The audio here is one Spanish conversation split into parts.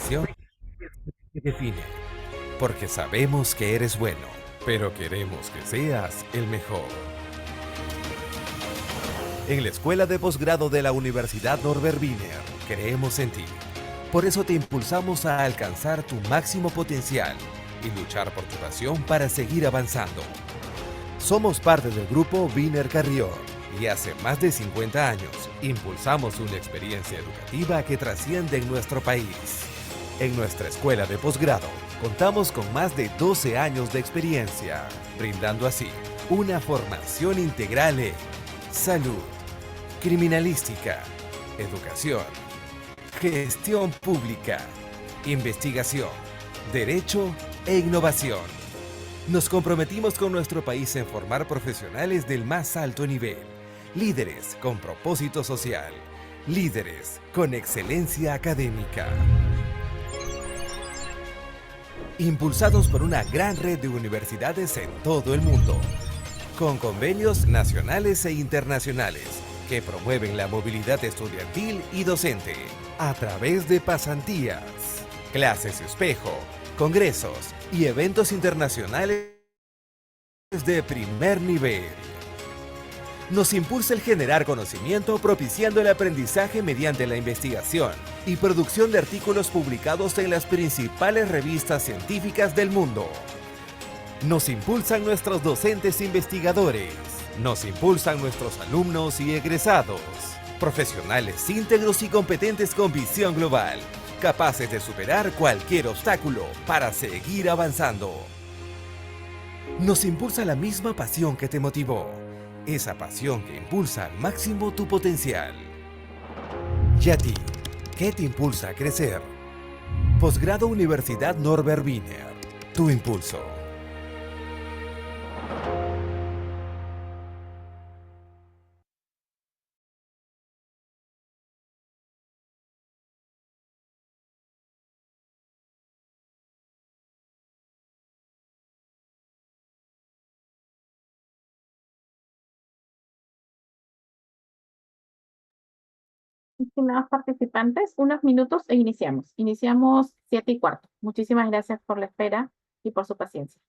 alimentación que define. Porque sabemos que eres bueno, pero queremos que seas el mejor. En la Escuela de Posgrado de la Universidad Norbert Wiener, creemos en ti. Por eso te impulsamos a alcanzar tu máximo potencial y luchar por tu pasión para seguir avanzando. Somos parte del grupo Wiener Carrión y hace más de 50 años impulsamos una experiencia educativa que trasciende en nuestro país. En nuestra escuela de posgrado contamos con más de 12 años de experiencia, brindando así una formación integral en salud, criminalística, educación, gestión pública, investigación, derecho e innovación. Nos comprometimos con nuestro país en formar profesionales del más alto nivel, líderes con propósito social, líderes con excelencia académica. Impulsados por una gran red de universidades en todo el mundo, con convenios nacionales e internacionales que promueven la movilidad estudiantil y docente a través de pasantías, clases espejo, congresos y eventos internacionales de primer nivel. Nos impulsa el generar conocimiento propiciando el aprendizaje mediante la investigación y producción de artículos publicados en las principales revistas científicas del mundo. Nos impulsan nuestros docentes investigadores. Nos impulsan nuestros alumnos y egresados. Profesionales íntegros y competentes con visión global, capaces de superar cualquier obstáculo para seguir avanzando. Nos impulsa la misma pasión que te motivó. Esa pasión que impulsa al máximo tu potencial. ¿Y a ti? ¿Qué te impulsa a crecer? Posgrado Universidad Norbert Wiener. Tu impulso. Estimados participantes, unos minutos e iniciamos. Iniciamos 7:15. Muchísimas gracias por la espera y por su paciencia.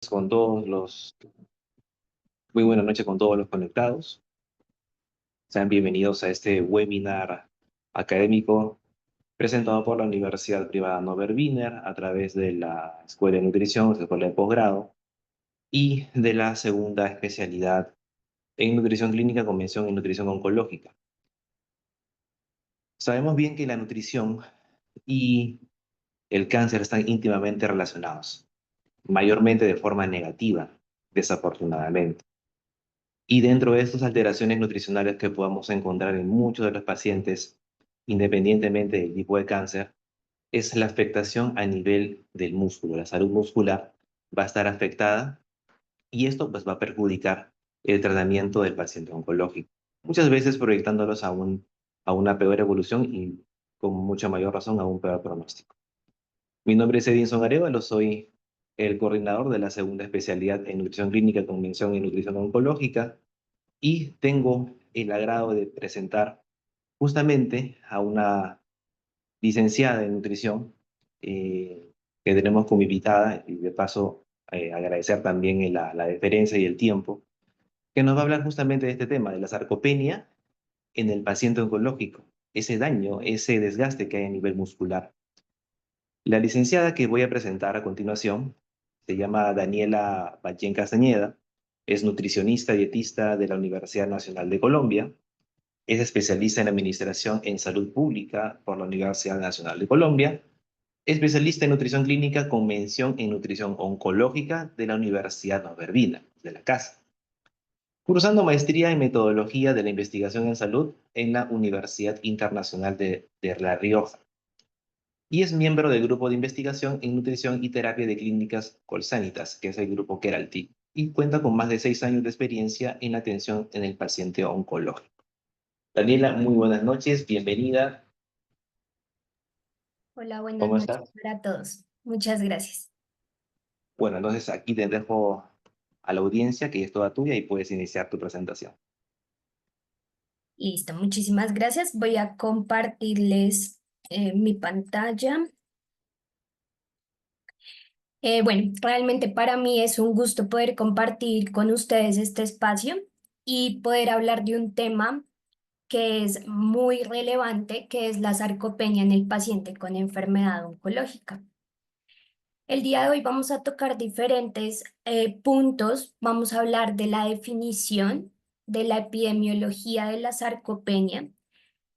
Con todos los, muy buenas noches con todos los conectados. Sean bienvenidos a este webinar académico presentado por la Universidad Privada Norbert Wiener a través de la Escuela de Nutrición, la Escuela de Posgrado y de la segunda especialidad en Nutrición Clínica con mención en Nutrición Oncológica. Sabemos bien que la nutrición y el cáncer están íntimamente relacionados, mayormente de forma negativa, desafortunadamente. Y dentro de estas alteraciones nutricionales que podamos encontrar en muchos de los pacientes, independientemente del tipo de cáncer, es la afectación a nivel del músculo. La salud muscular va a estar afectada y esto pues va a perjudicar el tratamiento del paciente oncológico. Muchas veces proyectándolos a una peor evolución y con mucha mayor razón a un peor pronóstico. Mi nombre es Edinson Arevalo, soy el coordinador de la segunda especialidad en nutrición clínica con mención en nutrición oncológica y tengo el agrado de presentar justamente a una licenciada en nutrición que tenemos como invitada y de paso agradecer también la deferencia y el tiempo que nos va a hablar justamente de este tema, de la sarcopenia en el paciente oncológico, ese daño, ese desgaste que hay a nivel muscular. La licenciada que voy a presentar a continuación se llama Daniela Ballén Castañeda, es nutricionista dietista de la Universidad Nacional de Colombia, es especialista en Administración en Salud Pública por la Universidad Nacional de Colombia, especialista en Nutrición Clínica con mención en Nutrición Oncológica de la Universidad Norbert Wiener, de la casa. cursando maestría en metodología de la investigación en salud en la Universidad Internacional de La Rioja. Y es miembro del grupo de investigación en nutrición y terapia de clínicas Colsanitas, que es el grupo Keralty, y cuenta con más de 6 años de experiencia en atención en el paciente oncológico. Daniela, muy buenas noches, bienvenida. Hola, buenas ¿Cómo noches estás? para todos. Muchas gracias. Bueno, entonces aquí te dejo a la audiencia, que es toda tuya, y puedes iniciar tu presentación. Listo, muchísimas gracias. Voy a compartirles mi pantalla. Bueno, realmente para mí es un gusto poder compartir con ustedes este espacio y poder hablar de un tema que es muy relevante, que es la sarcopenia en el paciente con enfermedad oncológica. El día de hoy vamos a tocar diferentes puntos. Vamos a hablar de la definición de la epidemiología de la sarcopenia.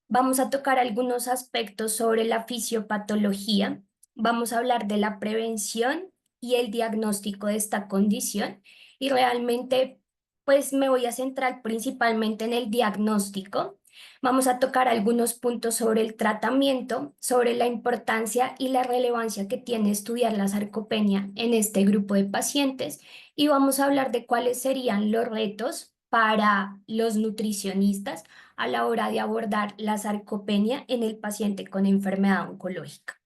Vamos a tocar algunos aspectos sobre la fisiopatología. Vamos a hablar de la prevención y el diagnóstico de esta condición. Y realmente, pues me voy a centrar principalmente en el diagnóstico. Vamos a tocar algunos puntos sobre el tratamiento, sobre la importancia y la relevancia que tiene estudiar la sarcopenia en este grupo de pacientes y vamos a hablar de cuáles serían los retos para los nutricionistas a la hora de abordar la sarcopenia en el paciente con enfermedad oncológica.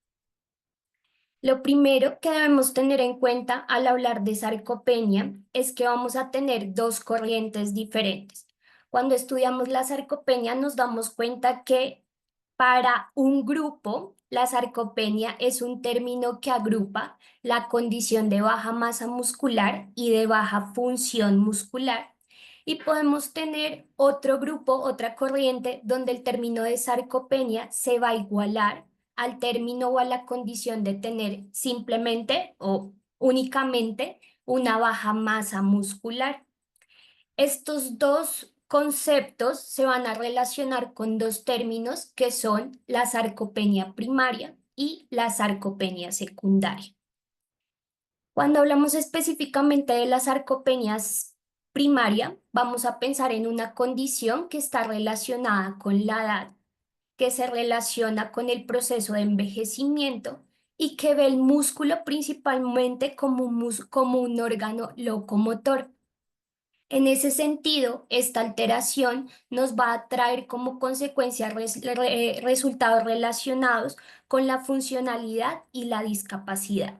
Lo primero que debemos tener en cuenta al hablar de sarcopenia es que vamos a tener dos corrientes diferentes. Cuando estudiamos la sarcopenia nos damos cuenta que para un grupo la sarcopenia es un término que agrupa la condición de baja masa muscular y de baja función muscular. Y podemos tener otro grupo, otra corriente, donde el término de sarcopenia se va a igualar al término o a la condición de tener simplemente o únicamente una baja masa muscular. Estos dos conceptos se van a relacionar con dos términos que son la sarcopenia primaria y la sarcopenia secundaria. Cuando hablamos específicamente de la sarcopenia primaria, vamos a pensar en una condición que está relacionada con la edad, que se relaciona con el proceso de envejecimiento y que ve el músculo principalmente como un órgano locomotor. En ese sentido, esta alteración nos va a traer como consecuencia resultados relacionados con la funcionalidad y la discapacidad.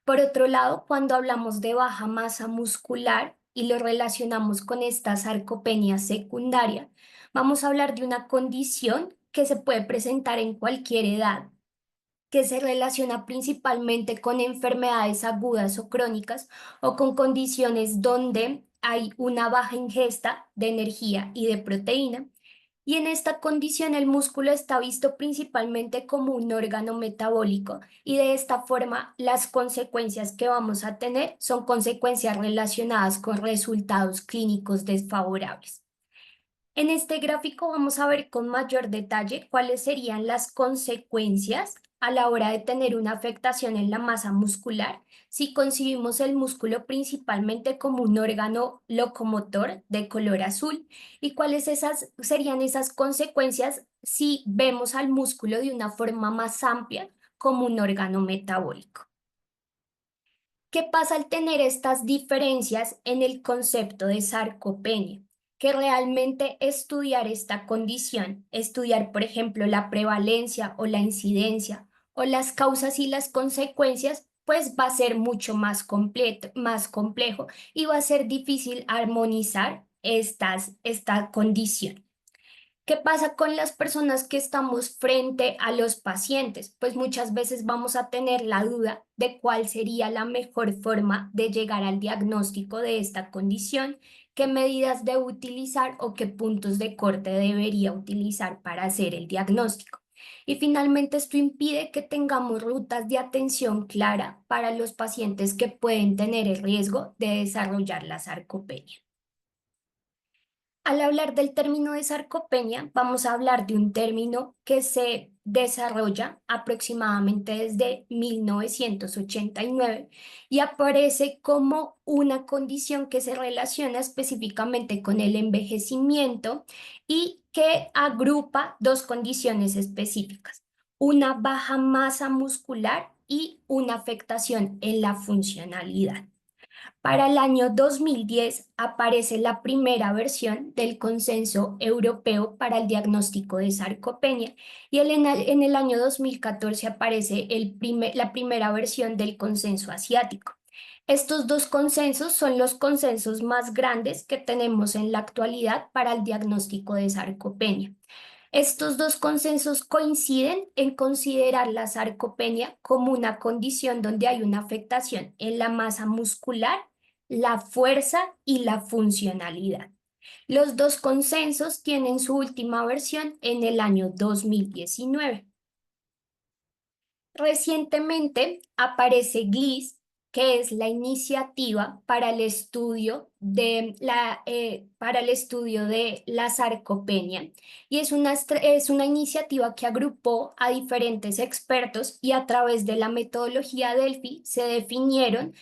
Por otro lado, cuando hablamos de baja masa muscular y lo relacionamos con esta sarcopenia secundaria, vamos a hablar de una condición que se puede presentar en cualquier edad, que se relaciona principalmente con enfermedades agudas o crónicas o con condiciones donde hay una baja ingesta de energía y de proteína. Y en esta condición el músculo está visto principalmente como un órgano metabólico y de esta forma las consecuencias que vamos a tener son consecuencias relacionadas con resultados clínicos desfavorables. En este gráfico vamos a ver con mayor detalle cuáles serían las consecuencias a la hora de tener una afectación en la masa muscular si concibimos el músculo principalmente como un órgano locomotor de color azul y cuáles serían esas consecuencias si vemos al músculo de una forma más amplia como un órgano metabólico. ¿Qué pasa al tener estas diferencias en el concepto de sarcopenia? Que realmente estudiar esta condición, estudiar, por ejemplo, la prevalencia o la incidencia o las causas y las consecuencias, pues va a ser mucho más complejo y va a ser difícil armonizar esta condición. ¿Qué pasa con las personas que estamos frente a los pacientes? Pues muchas veces vamos a tener la duda de cuál sería la mejor forma de llegar al diagnóstico de esta condición, qué medidas debo utilizar o qué puntos de corte debería utilizar para hacer el diagnóstico. Y finalmente esto impide que tengamos rutas de atención clara para los pacientes que pueden tener el riesgo de desarrollar la sarcopenia. Al hablar del término de sarcopenia, vamos a hablar de un término que se desarrolla aproximadamente desde 1989 y aparece como una condición que se relaciona específicamente con el envejecimiento y que agrupa dos condiciones específicas: una baja masa muscular y una afectación en la funcionalidad. Para el año 2010 aparece la primera versión del Consenso Europeo para el Diagnóstico de Sarcopenia y en el año 2014 aparece la primera versión del Consenso Asiático. Estos dos consensos son los consensos más grandes que tenemos en la actualidad para el diagnóstico de sarcopenia. Estos dos consensos coinciden en considerar la sarcopenia como una condición donde hay una afectación en la masa muscular, la fuerza y la funcionalidad. Los dos consensos tienen su última versión en el año 2019. Recientemente aparece GLIS, que es la iniciativa para el estudio de la sarcopenia, y es una iniciativa que agrupó a diferentes expertos y a través de la metodología Delphi se definieron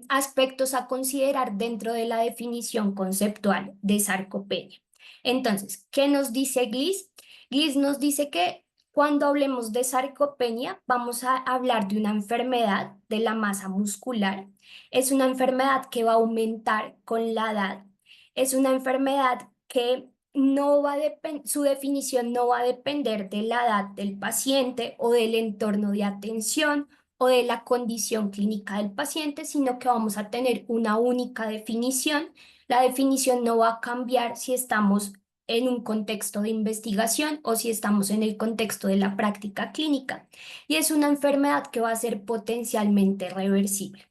aspectos a considerar dentro de la definición conceptual de sarcopenia. Entonces, ¿qué nos dice GLIS? GLIS nos dice que cuando hablemos de sarcopenia, vamos a hablar de una enfermedad de la masa muscular. Es una enfermedad que va a aumentar con la edad. Es una enfermedad que su definición no va a depender de la edad del paciente o del entorno de atención o de la condición clínica del paciente, sino que vamos a tener una única definición. La definición no va a cambiar si estamos en un contexto de investigación o si estamos en el contexto de la práctica clínica. Y es una enfermedad que va a ser potencialmente reversible.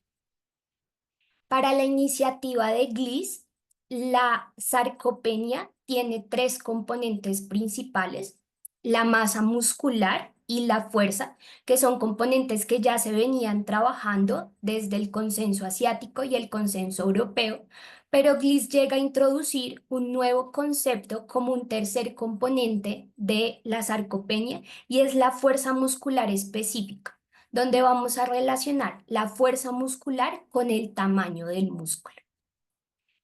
Para la iniciativa de GLIS, la sarcopenia tiene tres componentes principales: la masa muscular y la fuerza, que son componentes que ya se venían trabajando desde el consenso asiático y el consenso europeo, pero GLIS llega a introducir un nuevo concepto como un tercer componente de la sarcopenia, y es la fuerza muscular específica, donde vamos a relacionar la fuerza muscular con el tamaño del músculo.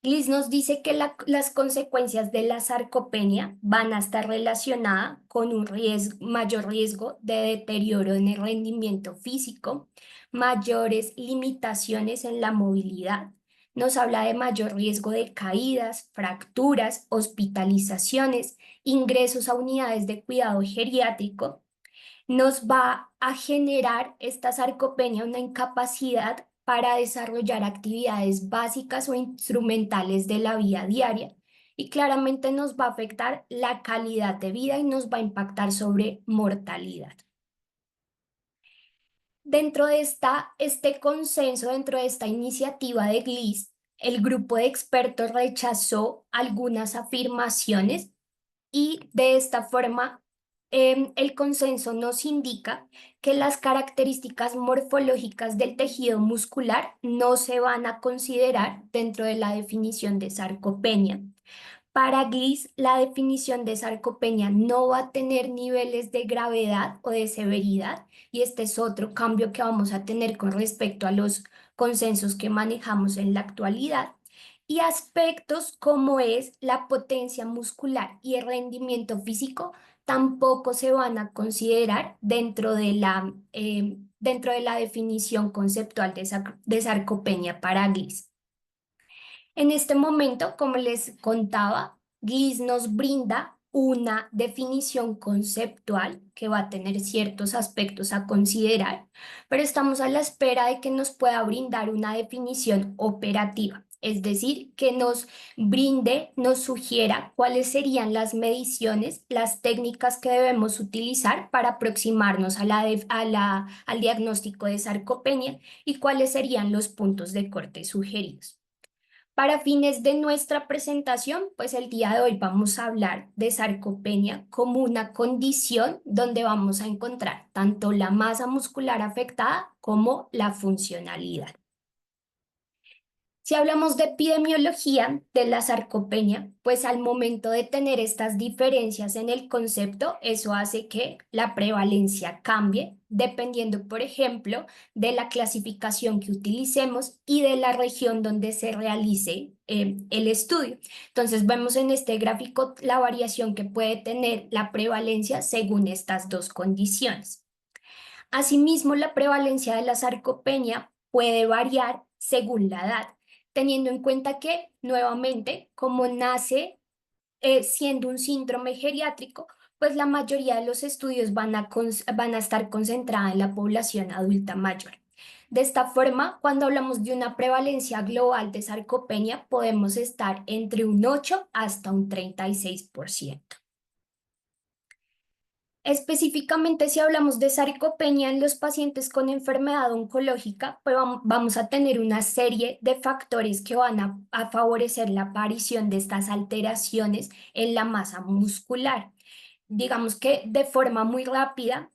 Gliss nos dice que las consecuencias de la sarcopenia van a estar relacionadas con un mayor riesgo de deterioro en el rendimiento físico, mayores limitaciones en la movilidad. Nos habla de mayor riesgo de caídas, fracturas, hospitalizaciones, ingresos a unidades de cuidado geriátrico. Nos va a generar esta sarcopenia una incapacidad para desarrollar actividades básicas o instrumentales de la vida diaria, y claramente nos va a afectar la calidad de vida y nos va a impactar sobre mortalidad. Dentro de este consenso, dentro de esta iniciativa de GLIS, el grupo de expertos rechazó algunas afirmaciones y de esta forma el consenso nos indica que las características morfológicas del tejido muscular no se van a considerar dentro de la definición de sarcopenia. Para GLIS, la definición de sarcopenia no va a tener niveles de gravedad o de severidad, y este es otro cambio que vamos a tener con respecto a los consensos que manejamos en la actualidad. Y aspectos como es la potencia muscular y el rendimiento físico tampoco se van a considerar dentro de la definición conceptual de sarcopenia para GLIS. En este momento, como les contaba, GLIS nos brinda una definición conceptual que va a tener ciertos aspectos a considerar, pero estamos a la espera de que nos pueda brindar una definición operativa, es decir, que nos brinde, nos sugiera cuáles serían las mediciones, las técnicas que debemos utilizar para aproximarnos al diagnóstico de sarcopenia y cuáles serían los puntos de corte sugeridos. Para fines de nuestra presentación, pues el día de hoy vamos a hablar de sarcopenia como una condición donde vamos a encontrar tanto la masa muscular afectada como la funcionalidad. Si hablamos de epidemiología de la sarcopenia, pues al momento de tener estas diferencias en el concepto, eso hace que la prevalencia cambie, dependiendo, por ejemplo, de la clasificación que utilicemos y de la región donde se realice el estudio. Entonces, vemos en este gráfico la variación que puede tener la prevalencia según estas dos condiciones. Asimismo, la prevalencia de la sarcopenia puede variar según la edad, teniendo en cuenta que, nuevamente, como nace siendo un síndrome geriátrico, pues la mayoría de los estudios van a estar concentrados en la población adulta mayor. De esta forma, cuando hablamos de una prevalencia global de sarcopenia, podemos estar entre un 8 hasta un 36%. Específicamente, si hablamos de sarcopenia en los pacientes con enfermedad oncológica, pues vamos a tener una serie de factores que van a favorecer la aparición de estas alteraciones en la masa muscular. Digamos que de forma muy rápida,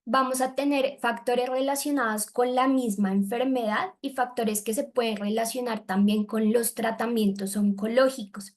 vamos a tener factores relacionados con la misma enfermedad y factores que se pueden relacionar también con los tratamientos oncológicos.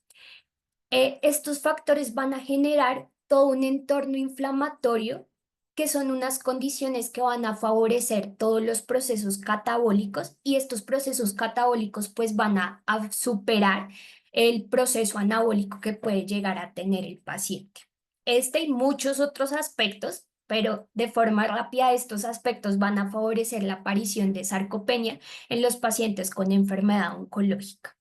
Estos factores van a generar todo un entorno inflamatorio, que son unas condiciones que van a favorecer todos los procesos catabólicos, y estos procesos catabólicos pues van a superar el proceso anabólico que puede llegar a tener el paciente. Este y muchos otros aspectos, pero de forma rápida estos aspectos van a favorecer la aparición de sarcopenia en los pacientes con enfermedad oncológica.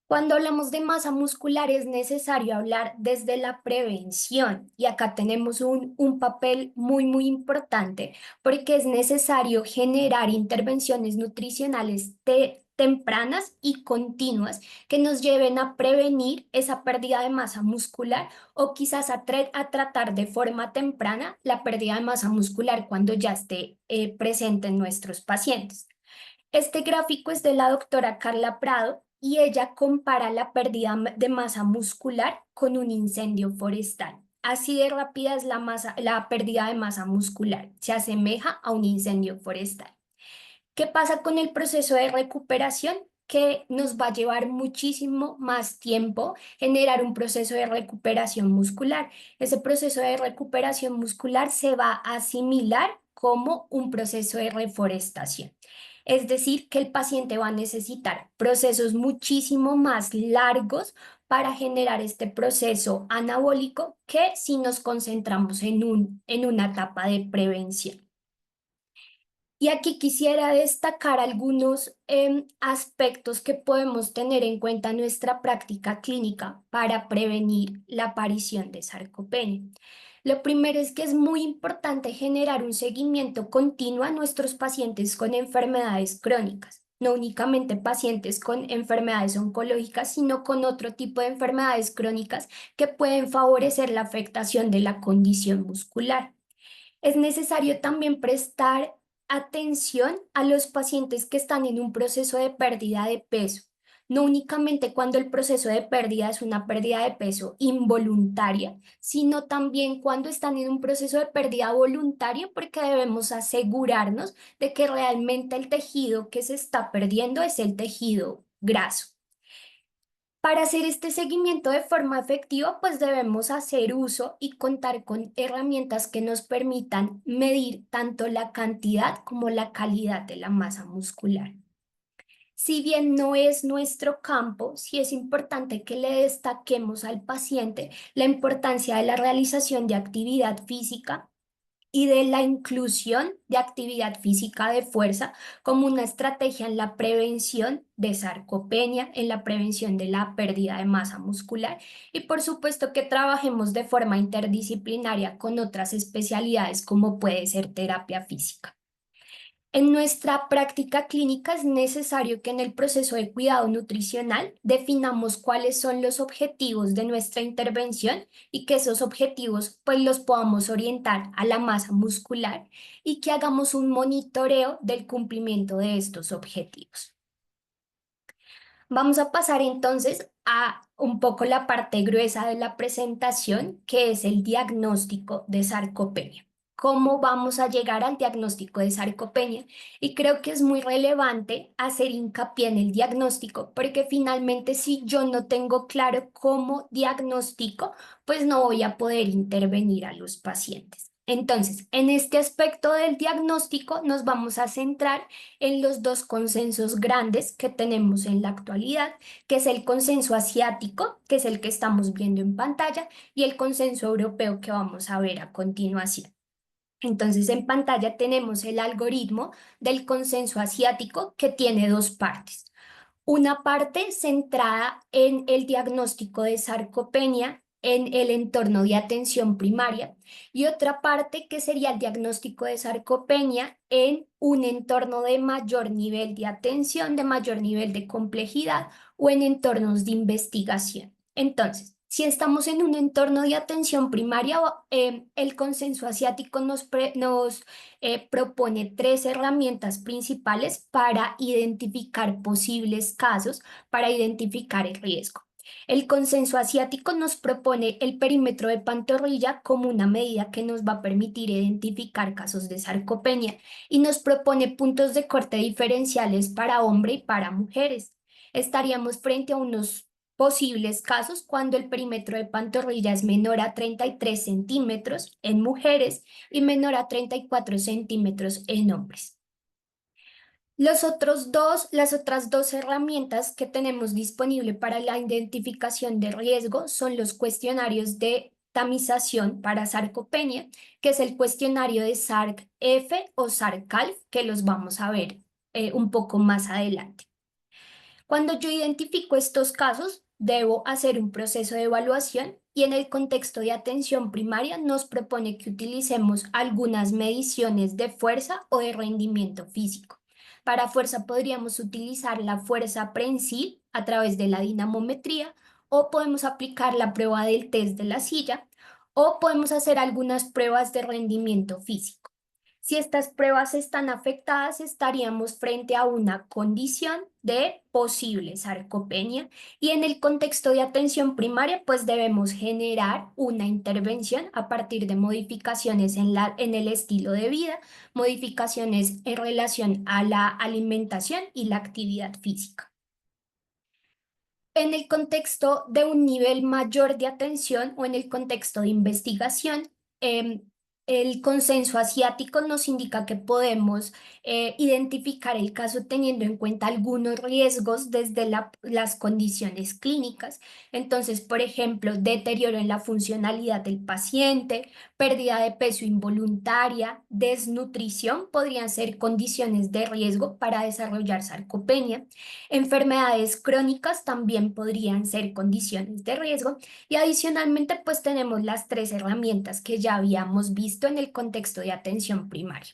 Cuando hablamos de masa muscular es necesario hablar desde la prevención, y acá tenemos un papel muy importante, porque es necesario generar intervenciones nutricionales tempranas y continuas que nos lleven a prevenir esa pérdida de masa muscular, o quizás a tratar de forma temprana la pérdida de masa muscular cuando ya esté presente en nuestros pacientes. Este gráfico es de la doctora Carla Prado y ella compara la pérdida de masa muscular con un incendio forestal. Así de rápida es la pérdida de masa muscular. Se asemeja a un incendio forestal. ¿Qué pasa con el proceso de recuperación? Que nos va a llevar muchísimo más tiempo generar un proceso de recuperación muscular. Ese proceso de recuperación muscular se va a asimilar como un proceso de reforestación. Es decir, que el paciente va a necesitar procesos muchísimo más largos para generar este proceso anabólico, que si nos concentramos en una etapa de prevención. Y aquí quisiera destacar algunos aspectos que podemos tener en cuenta en nuestra práctica clínica para prevenir la aparición de sarcopenia. Lo primero es que es muy importante generar un seguimiento continuo a nuestros pacientes con enfermedades crónicas, no únicamente pacientes con enfermedades oncológicas, sino con otro tipo de enfermedades crónicas que pueden favorecer la afectación de la condición muscular. Es necesario también prestar atención a los pacientes que están en un proceso de pérdida de peso, no únicamente cuando el proceso de pérdida es una pérdida de peso involuntaria, sino también cuando están en un proceso de pérdida voluntario, porque debemos asegurarnos de que realmente el tejido que se está perdiendo es el tejido graso. Para hacer este seguimiento de forma efectiva, pues debemos hacer uso y contar con herramientas que nos permitan medir tanto la cantidad como la calidad de la masa muscular. Si bien no es nuestro campo, sí es importante que le destaquemos al paciente la importancia de la realización de actividad física y de la inclusión de actividad física de fuerza como una estrategia en la prevención de sarcopenia, en la prevención de la pérdida de masa muscular, y por supuesto que trabajemos de forma interdisciplinaria con otras especialidades como puede ser terapia física. En nuestra práctica clínica es necesario que en el proceso de cuidado nutricional definamos cuáles son los objetivos de nuestra intervención, y que esos objetivos pues los podamos orientar a la masa muscular, y que hagamos un monitoreo del cumplimiento de estos objetivos. Vamos a pasar entonces a un poco la parte gruesa de la presentación, que es el diagnóstico de sarcopenia. cómo vamos a llegar al diagnóstico de sarcopenia. Y creo que es muy relevante hacer hincapié en el diagnóstico, porque finalmente si yo no tengo claro cómo diagnostico, pues no voy a poder intervenir a los pacientes. Entonces, en este aspecto del diagnóstico nos vamos a centrar en los dos consensos grandes que tenemos en la actualidad, que es el consenso asiático, que es el que estamos viendo en pantalla, y el consenso europeo que vamos a ver a continuación. Entonces, en pantalla tenemos el algoritmo del consenso asiático que tiene dos partes. Una parte centrada en el diagnóstico de sarcopenia en el entorno de atención primaria y otra parte que sería el diagnóstico de sarcopenia en un entorno de mayor nivel de atención, de mayor nivel de complejidad o en entornos de investigación. Entonces, si estamos en un entorno de atención primaria, el consenso asiático nos propone tres herramientas principales para identificar posibles casos, para identificar el riesgo. El consenso asiático nos propone el perímetro de pantorrilla como una medida que nos va a permitir identificar casos de sarcopenia y nos propone puntos de corte diferenciales para hombre y para mujeres. Estaríamos frente a unos posibles casos cuando el perímetro de pantorrilla es menor a 33 centímetros en mujeres y menor a 34 centímetros en hombres. Las otras dos herramientas que tenemos disponible para la identificación de riesgo son los cuestionarios tamización para sarcopenia, que es el cuestionario de SARC-F o SARC-CALF, que los vamos a ver un poco más adelante. Cuando yo identifico estos casos, debo hacer un proceso de evaluación y en el contexto de atención primaria nos propone que utilicemos algunas mediciones de fuerza o de rendimiento físico. Para fuerza podríamos utilizar la fuerza prensil a través de la dinamometría o podemos aplicar la prueba del test de la silla o podemos hacer algunas pruebas de rendimiento físico. Si estas pruebas están afectadas, estaríamos frente a una condición de posible sarcopenia y en el contexto de atención primaria, pues debemos generar una intervención a partir de modificaciones en el estilo de vida, modificaciones en relación a la alimentación y la actividad física. En el contexto de un nivel mayor de atención o en el contexto de investigación, el consenso asiático nos indica que podemos identificar el caso teniendo en cuenta algunos riesgos desde las condiciones clínicas. Entonces, por ejemplo, deterioro en la funcionalidad del paciente, pérdida de peso involuntaria, desnutrición podrían ser condiciones de riesgo para desarrollar sarcopenia. Enfermedades crónicas también podrían ser condiciones de riesgo y adicionalmente pues tenemos las tres herramientas que ya habíamos visto en el contexto de atención primaria.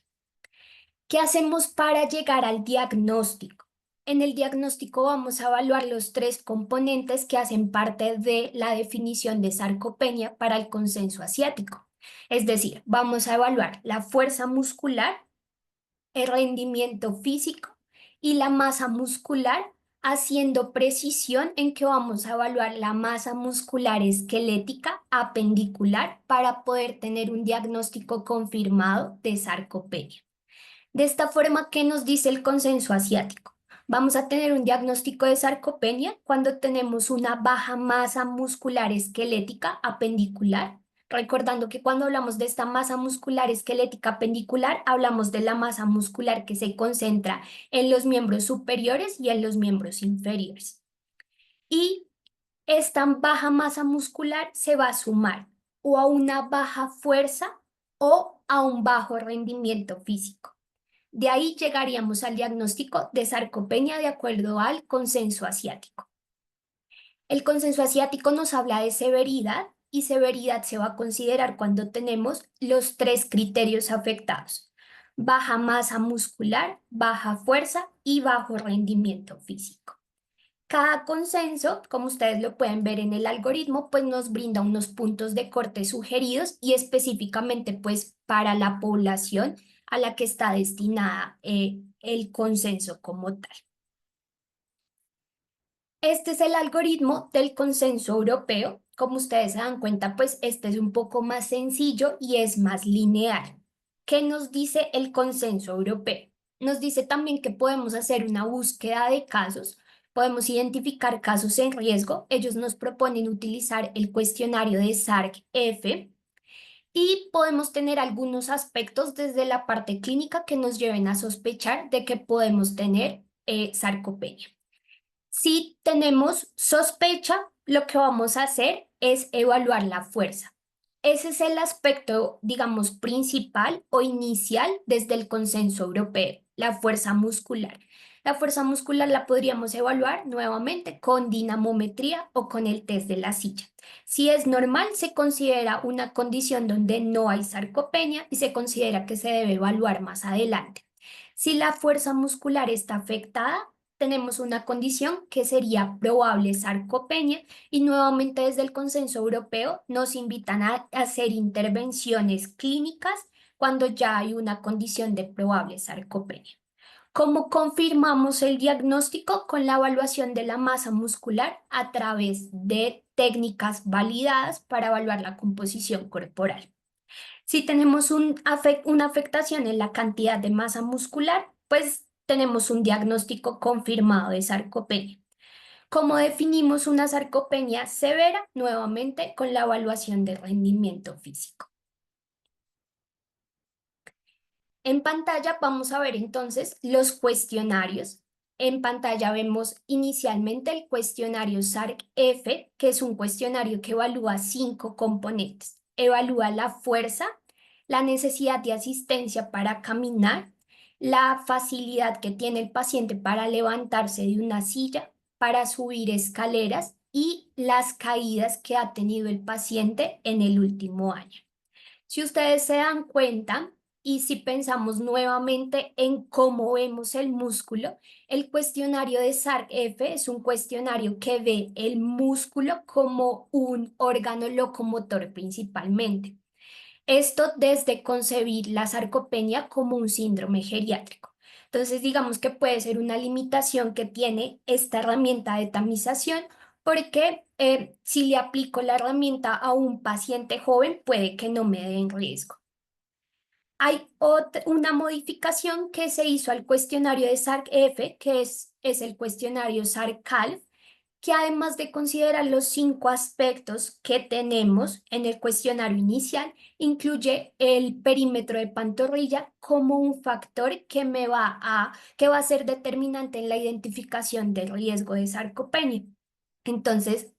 ¿Qué hacemos para llegar al diagnóstico? En el diagnóstico vamos a evaluar los tres componentes que hacen parte de la definición de sarcopenia para el consenso asiático. Es decir, vamos a evaluar la fuerza muscular, el rendimiento físico y la masa muscular, haciendo precisión en que vamos a evaluar la masa muscular esquelética apendicular para poder tener un diagnóstico confirmado de sarcopenia. De esta forma, ¿qué nos dice el consenso asiático? Vamos a tener un diagnóstico de sarcopenia cuando tenemos una baja masa muscular esquelética apendicular. Recordando que cuando hablamos de esta masa muscular esquelética apendicular, hablamos de la masa muscular que se concentra en los miembros superiores y en los miembros inferiores. Y esta baja masa muscular se va a sumar o a una baja fuerza o a un bajo rendimiento físico. De ahí llegaríamos al diagnóstico de sarcopenia de acuerdo al consenso asiático. El consenso asiático nos habla de severidad y severidad se va a considerar cuando tenemos los tres criterios afectados: baja masa muscular, baja fuerza y bajo rendimiento físico. Cada consenso, como ustedes lo pueden ver en el algoritmo, pues nos brinda unos puntos de corte sugeridos y específicamente pues para la población a la que está destinada el consenso como tal. Este es el algoritmo del consenso europeo. Como ustedes se dan cuenta, pues este es un poco más sencillo y es más lineal. ¿Qué nos dice el consenso europeo? Nos dice también que podemos hacer una búsqueda de casos, podemos identificar casos en riesgo. Ellos nos proponen utilizar el cuestionario de SARC-F y podemos tener algunos aspectos desde la parte clínica que nos lleven a sospechar de que podemos tener sarcopenia. Si tenemos sospecha, lo que vamos a hacer es evaluar la fuerza. Ese es el aspecto, digamos, principal o inicial desde el consenso europeo, la fuerza muscular. La fuerza muscular la podríamos evaluar nuevamente con dinamometría o con el test de la silla. Si es normal, se considera una condición donde no hay sarcopenia y se considera que se debe evaluar más adelante. Si la fuerza muscular está afectada, tenemos una condición que sería probable sarcopenia y nuevamente desde el consenso europeo nos invitan a hacer intervenciones clínicas cuando ya hay una condición de probable sarcopenia. ¿Cómo confirmamos el diagnóstico? Con la evaluación de la masa muscular a través de técnicas validadas para evaluar la composición corporal. Si tenemos una afectación en la cantidad de masa muscular, pues tenemos un diagnóstico confirmado de sarcopenia. ¿Cómo definimos una sarcopenia severa? Nuevamente con la evaluación de rendimiento físico. En pantalla vamos a ver entonces los cuestionarios. En pantalla vemos inicialmente el cuestionario SARC-F, que es un cuestionario que evalúa 5 componentes. Evalúa la fuerza, la necesidad de asistencia para caminar, la facilidad que tiene el paciente para levantarse de una silla, para subir escaleras y las caídas que ha tenido el paciente en el último año. Si ustedes se dan cuenta, y si pensamos nuevamente en cómo vemos el músculo, el cuestionario de SARC-F es un cuestionario que ve el músculo como un órgano locomotor principalmente. Esto desde concebir la sarcopenia como un síndrome geriátrico. Entonces, digamos que puede ser una limitación que tiene esta herramienta de tamización, porque si le aplico la herramienta a un paciente joven, puede que no me dé en riesgo. Hay una modificación que se hizo al cuestionario de SARC-F, que es el cuestionario SARC-CALF, que además de considerar los 5 aspectos que tenemos en el cuestionario inicial, incluye el perímetro de pantorrilla como un factor que va a ser determinante en la identificación del riesgo de sarcopenia. Entonces,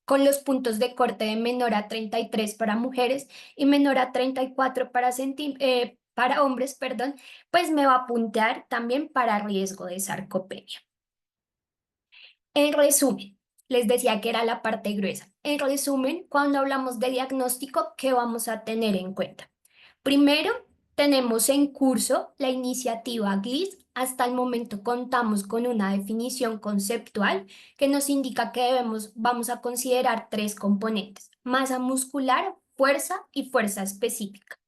con los puntos de corte de menor a 33 para mujeres y menor a 34 para hombres, perdón, pues me va a puntear también para riesgo de sarcopenia. En resumen, les decía que era la parte gruesa. En resumen, cuando hablamos de diagnóstico, ¿qué vamos a tener en cuenta? Primero, tenemos en curso la iniciativa GLIS. Hasta el momento contamos con una definición conceptual que nos indica que vamos a considerar 3 componentes: masa muscular, fuerza y fuerza específica.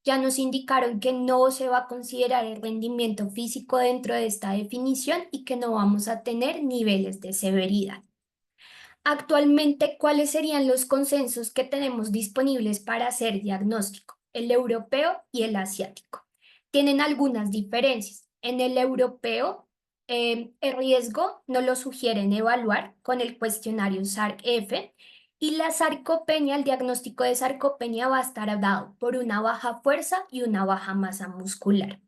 Ya nos indicaron que no se va a considerar el rendimiento físico dentro de esta definición y que no vamos a tener niveles de severidad. Actualmente, ¿cuáles serían los consensos que tenemos disponibles para hacer diagnóstico? El europeo y el asiático. Tienen algunas diferencias. En el europeo, el riesgo no lo sugieren evaluar con el cuestionario SARC-F, y la sarcopenia, el diagnóstico de sarcopenia va a estar dado por una baja fuerza y una baja masa muscular.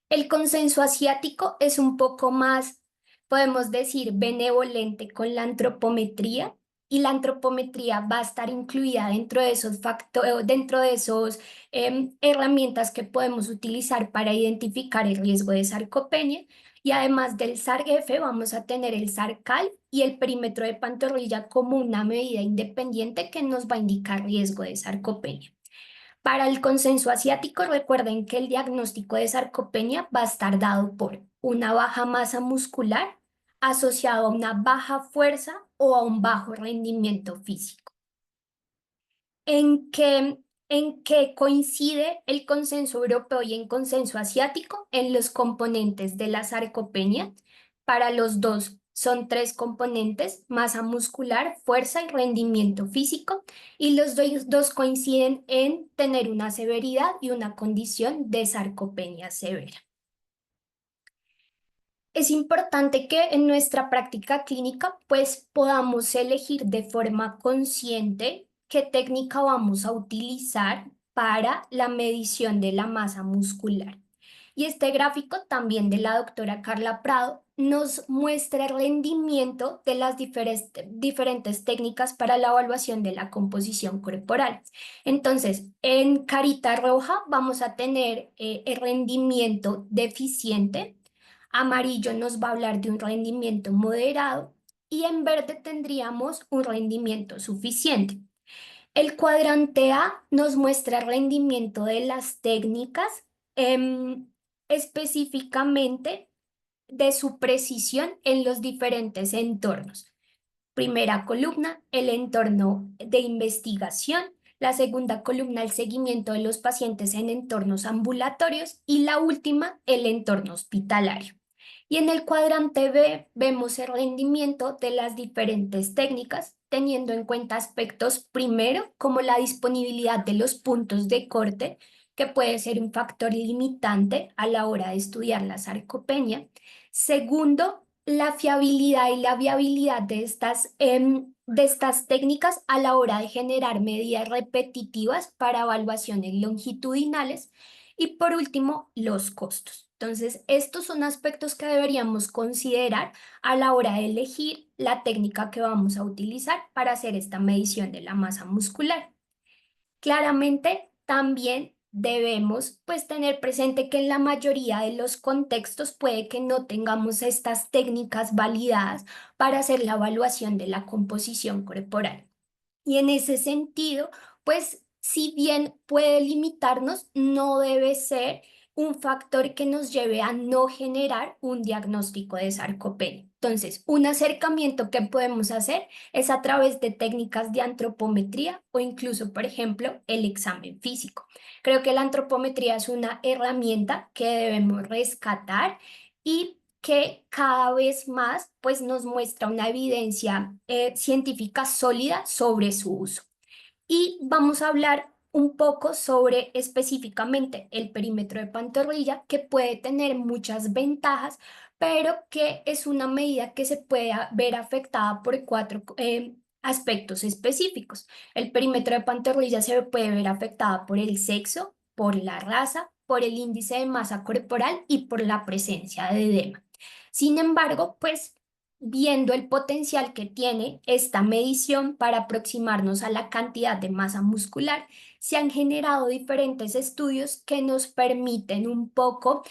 El consenso asiático es un poco más, podemos decir, benevolente con la antropometría, y la antropometría va a estar incluida dentro de esos herramientas que podemos utilizar para identificar el riesgo de sarcopenia. Y además del SARC-F vamos a tener el SARC-CALF y el perímetro de pantorrilla como una medida independiente que nos va a indicar riesgo de sarcopenia. Para el consenso asiático, recuerden que el diagnóstico de sarcopenia va a estar dado por una baja masa muscular asociado a una baja fuerza o a un bajo rendimiento físico. ¿En qué coincide el consenso europeo y el consenso asiático? En los componentes de la sarcopenia. Para los dos son 3 componentes: masa muscular, fuerza y rendimiento físico, y los dos coinciden en tener una severidad y una condición de sarcopenia severa. Es importante que en nuestra práctica clínica pues podamos elegir de forma consciente qué técnica vamos a utilizar para la medición de la masa muscular. Y este gráfico también de la doctora Carla Prado nos muestra el rendimiento de las diferentes técnicas para la evaluación de la composición corporal. Entonces, en carita roja vamos a tener el rendimiento deficiente. Amarillo nos va a hablar de un rendimiento moderado y en verde tendríamos un rendimiento suficiente. El cuadrante A nos muestra el rendimiento de las técnicas, específicamente de su precisión en los diferentes entornos. Primera columna, el entorno de investigación. La segunda columna, el seguimiento de los pacientes en entornos ambulatorios. Y la última, el entorno hospitalario. Y en el cuadrante B vemos el rendimiento de las diferentes técnicas, teniendo en cuenta aspectos primero como la disponibilidad de los puntos de corte, que puede ser un factor limitante a la hora de estudiar la sarcopenia. Segundo, la fiabilidad y la viabilidad de estas técnicas a la hora de generar medidas repetitivas para evaluaciones longitudinales. Y por último, los costos. Entonces, estos son aspectos que deberíamos considerar a la hora de elegir la técnica que vamos a utilizar para hacer esta medición de la masa muscular. Claramente, también debemos pues tener presente que en la mayoría de los contextos puede que no tengamos estas técnicas validadas para hacer la evaluación de la composición corporal. Y en ese sentido, pues si bien puede limitarnos, no debe ser un factor que nos lleve a no generar un diagnóstico de sarcopenia. Entonces, un acercamiento que podemos hacer es a través de técnicas de antropometría o incluso, por ejemplo, el examen físico. Creo que la antropometría es una herramienta que debemos rescatar y que cada vez más pues, nos muestra una evidencia científica sólida sobre su uso. Y vamos a hablar un poco sobre específicamente el perímetro de pantorrilla, que puede tener muchas ventajas, pero que es una medida que se puede ver afectada por 4 aspectos específicos. El perímetro de pantorrilla se puede ver afectada por el sexo, por la raza, por el índice de masa corporal y por la presencia de edema. Sin embargo, pues viendo el potencial que tiene esta medición para aproximarnos a la cantidad de masa muscular, se han generado diferentes estudios que nos permiten un poco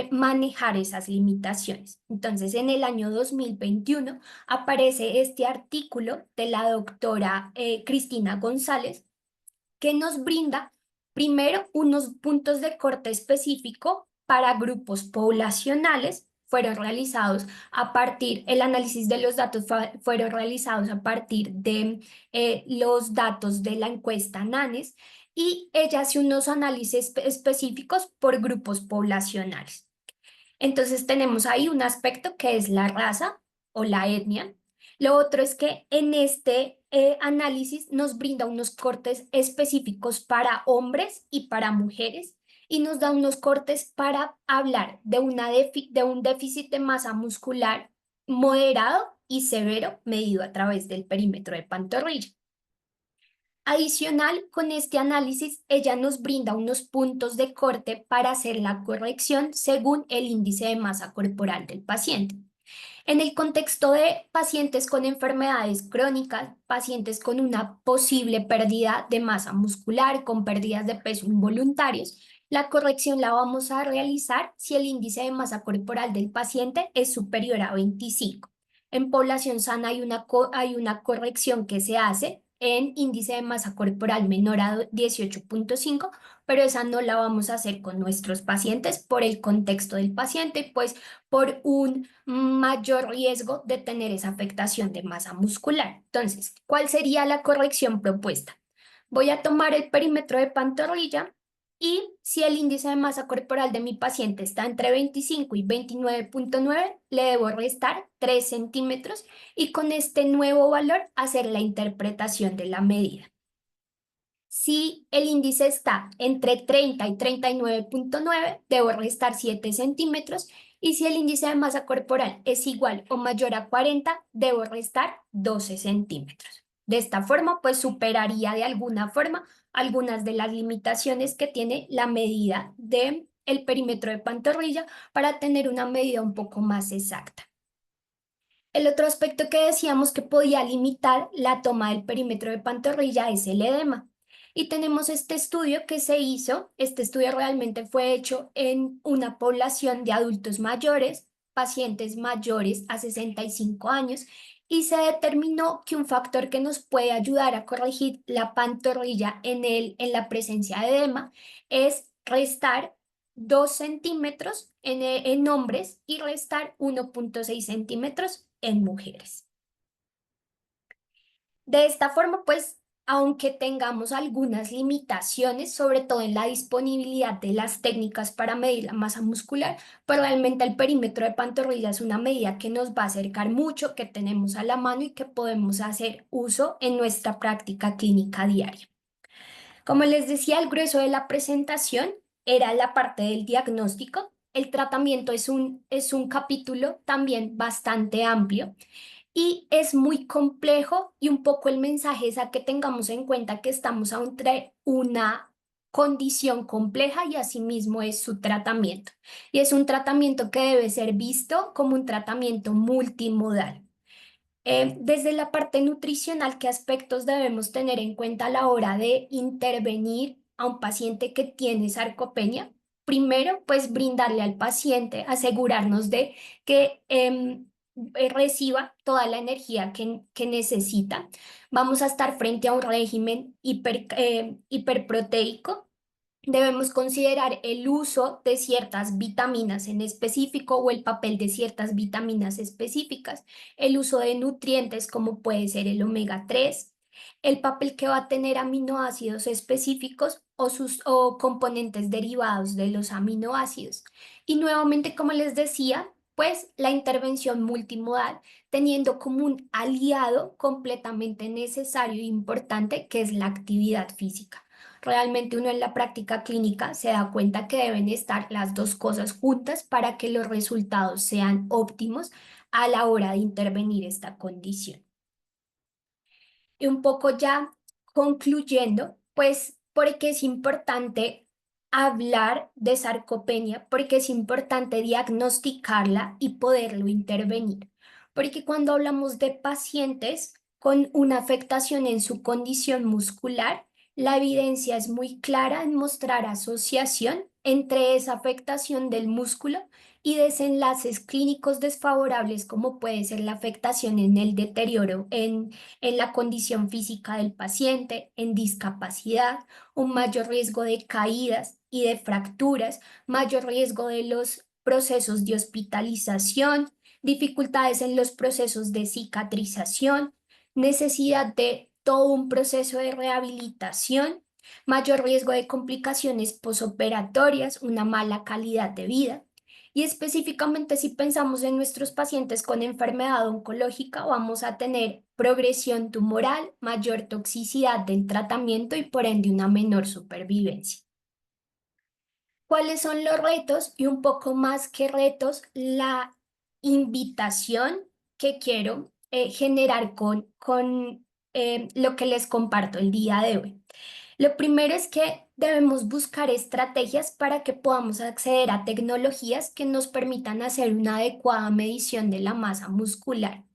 manejar esas limitaciones. Entonces, en el año 2021 aparece este artículo de la doctora Cristina González, que nos brinda primero unos puntos de corte específico para grupos poblacionales. Fueron realizados a partir, el análisis de los datos fueron realizados a partir de los datos de la encuesta NANES, y ella hace unos análisis específicos por grupos poblacionales. Entonces tenemos ahí un aspecto que es la raza o la etnia. Lo otro es que en este análisis nos brinda unos cortes específicos para hombres y para mujeres, y nos da unos cortes para hablar de un déficit de masa muscular moderado y severo medido a través del perímetro de pantorrilla. Adicional, con este análisis, ella nos brinda unos puntos de corte para hacer la corrección según el índice de masa corporal del paciente. En el contexto de pacientes con enfermedades crónicas, pacientes con una posible pérdida de masa muscular, con pérdidas de peso involuntarios, la corrección la vamos a realizar si el índice de masa corporal del paciente es superior a 25. En población sana hay una corrección que se hace en índice de masa corporal menor a 18.5, pero esa no la vamos a hacer con nuestros pacientes por el contexto del paciente, pues por un mayor riesgo de tener esa afectación de masa muscular. Entonces, ¿cuál sería la corrección propuesta? Voy a tomar el perímetro de pantorrilla Y si el índice de masa corporal de mi paciente está entre 25 y 29,9, le debo restar 3 centímetros y con este nuevo valor hacer la interpretación de la medida. Si el índice está entre 30 y 39,9, debo restar 7 centímetros. Y si el índice de masa corporal es igual o mayor a 40, debo restar 12 centímetros. De esta forma, pues superaría de alguna forma algunas de las limitaciones que tiene la medida del perímetro de pantorrilla para tener una medida un poco más exacta. El otro aspecto que decíamos que podía limitar la toma del perímetro de pantorrilla es el edema. Y tenemos este estudio que se hizo. Este estudio realmente fue hecho en una población de adultos mayores, pacientes mayores a 65 años, y se determinó que un factor que nos puede ayudar a corregir la pantorrilla en la presencia de edema es restar 2 centímetros en hombres y restar 1,6 centímetros en mujeres. De esta forma, pues, aunque tengamos algunas limitaciones, sobre todo en la disponibilidad de las técnicas para medir la masa muscular, pues realmente el perímetro de pantorrilla es una medida que nos va a acercar mucho, que tenemos a la mano y que podemos hacer uso en nuestra práctica clínica diaria. Como les decía, el grueso de la presentación era la parte del diagnóstico. El tratamiento es un capítulo también bastante amplio y es muy complejo, y un poco el mensaje es a que tengamos en cuenta que estamos ante una condición compleja y asimismo es su tratamiento. Y es un tratamiento que debe ser visto como un tratamiento multimodal. Desde la parte nutricional, ¿qué aspectos debemos tener en cuenta a la hora de intervenir a un paciente que tiene sarcopenia? Primero, pues brindarle al paciente, asegurarnos de que reciba toda la energía que necesita. Vamos a estar frente a un régimen hiperproteico. Debemos considerar el uso de ciertas vitaminas en específico o el papel de ciertas vitaminas específicas, el uso de nutrientes como puede ser el omega 3, el papel que va a tener aminoácidos específicos o componentes derivados de los aminoácidos. Y nuevamente, como les decía, pues la intervención multimodal, teniendo como un aliado completamente necesario e importante que es la actividad física. Realmente uno en la práctica clínica se da cuenta que deben estar las dos cosas juntas para que los resultados sean óptimos a la hora de intervenir esta condición. Y un poco ya concluyendo, pues, porque es importante hablar de sarcopenia, porque es importante diagnosticarla y poderlo intervenir. Porque cuando hablamos de pacientes con una afectación en su condición muscular, la evidencia es muy clara en mostrar asociación entre esa afectación del músculo y desenlaces clínicos desfavorables, como puede ser la afectación en el deterioro en la condición física del paciente, en discapacidad, un mayor riesgo de caídas y de fracturas, mayor riesgo de los procesos de hospitalización, dificultades en los procesos de cicatrización, necesidad de todo un proceso de rehabilitación, mayor riesgo de complicaciones posoperatorias, una mala calidad de vida. Y específicamente si pensamos en nuestros pacientes con enfermedad oncológica, vamos a tener progresión tumoral, mayor toxicidad del tratamiento y por ende una menor supervivencia. ¿Cuáles son los retos? Y un poco más que retos, la invitación que quiero generar con lo que les comparto el día de hoy. Lo primero es que debemos buscar estrategias para que podamos acceder a tecnologías que nos permitan hacer una adecuada medición de la masa muscular.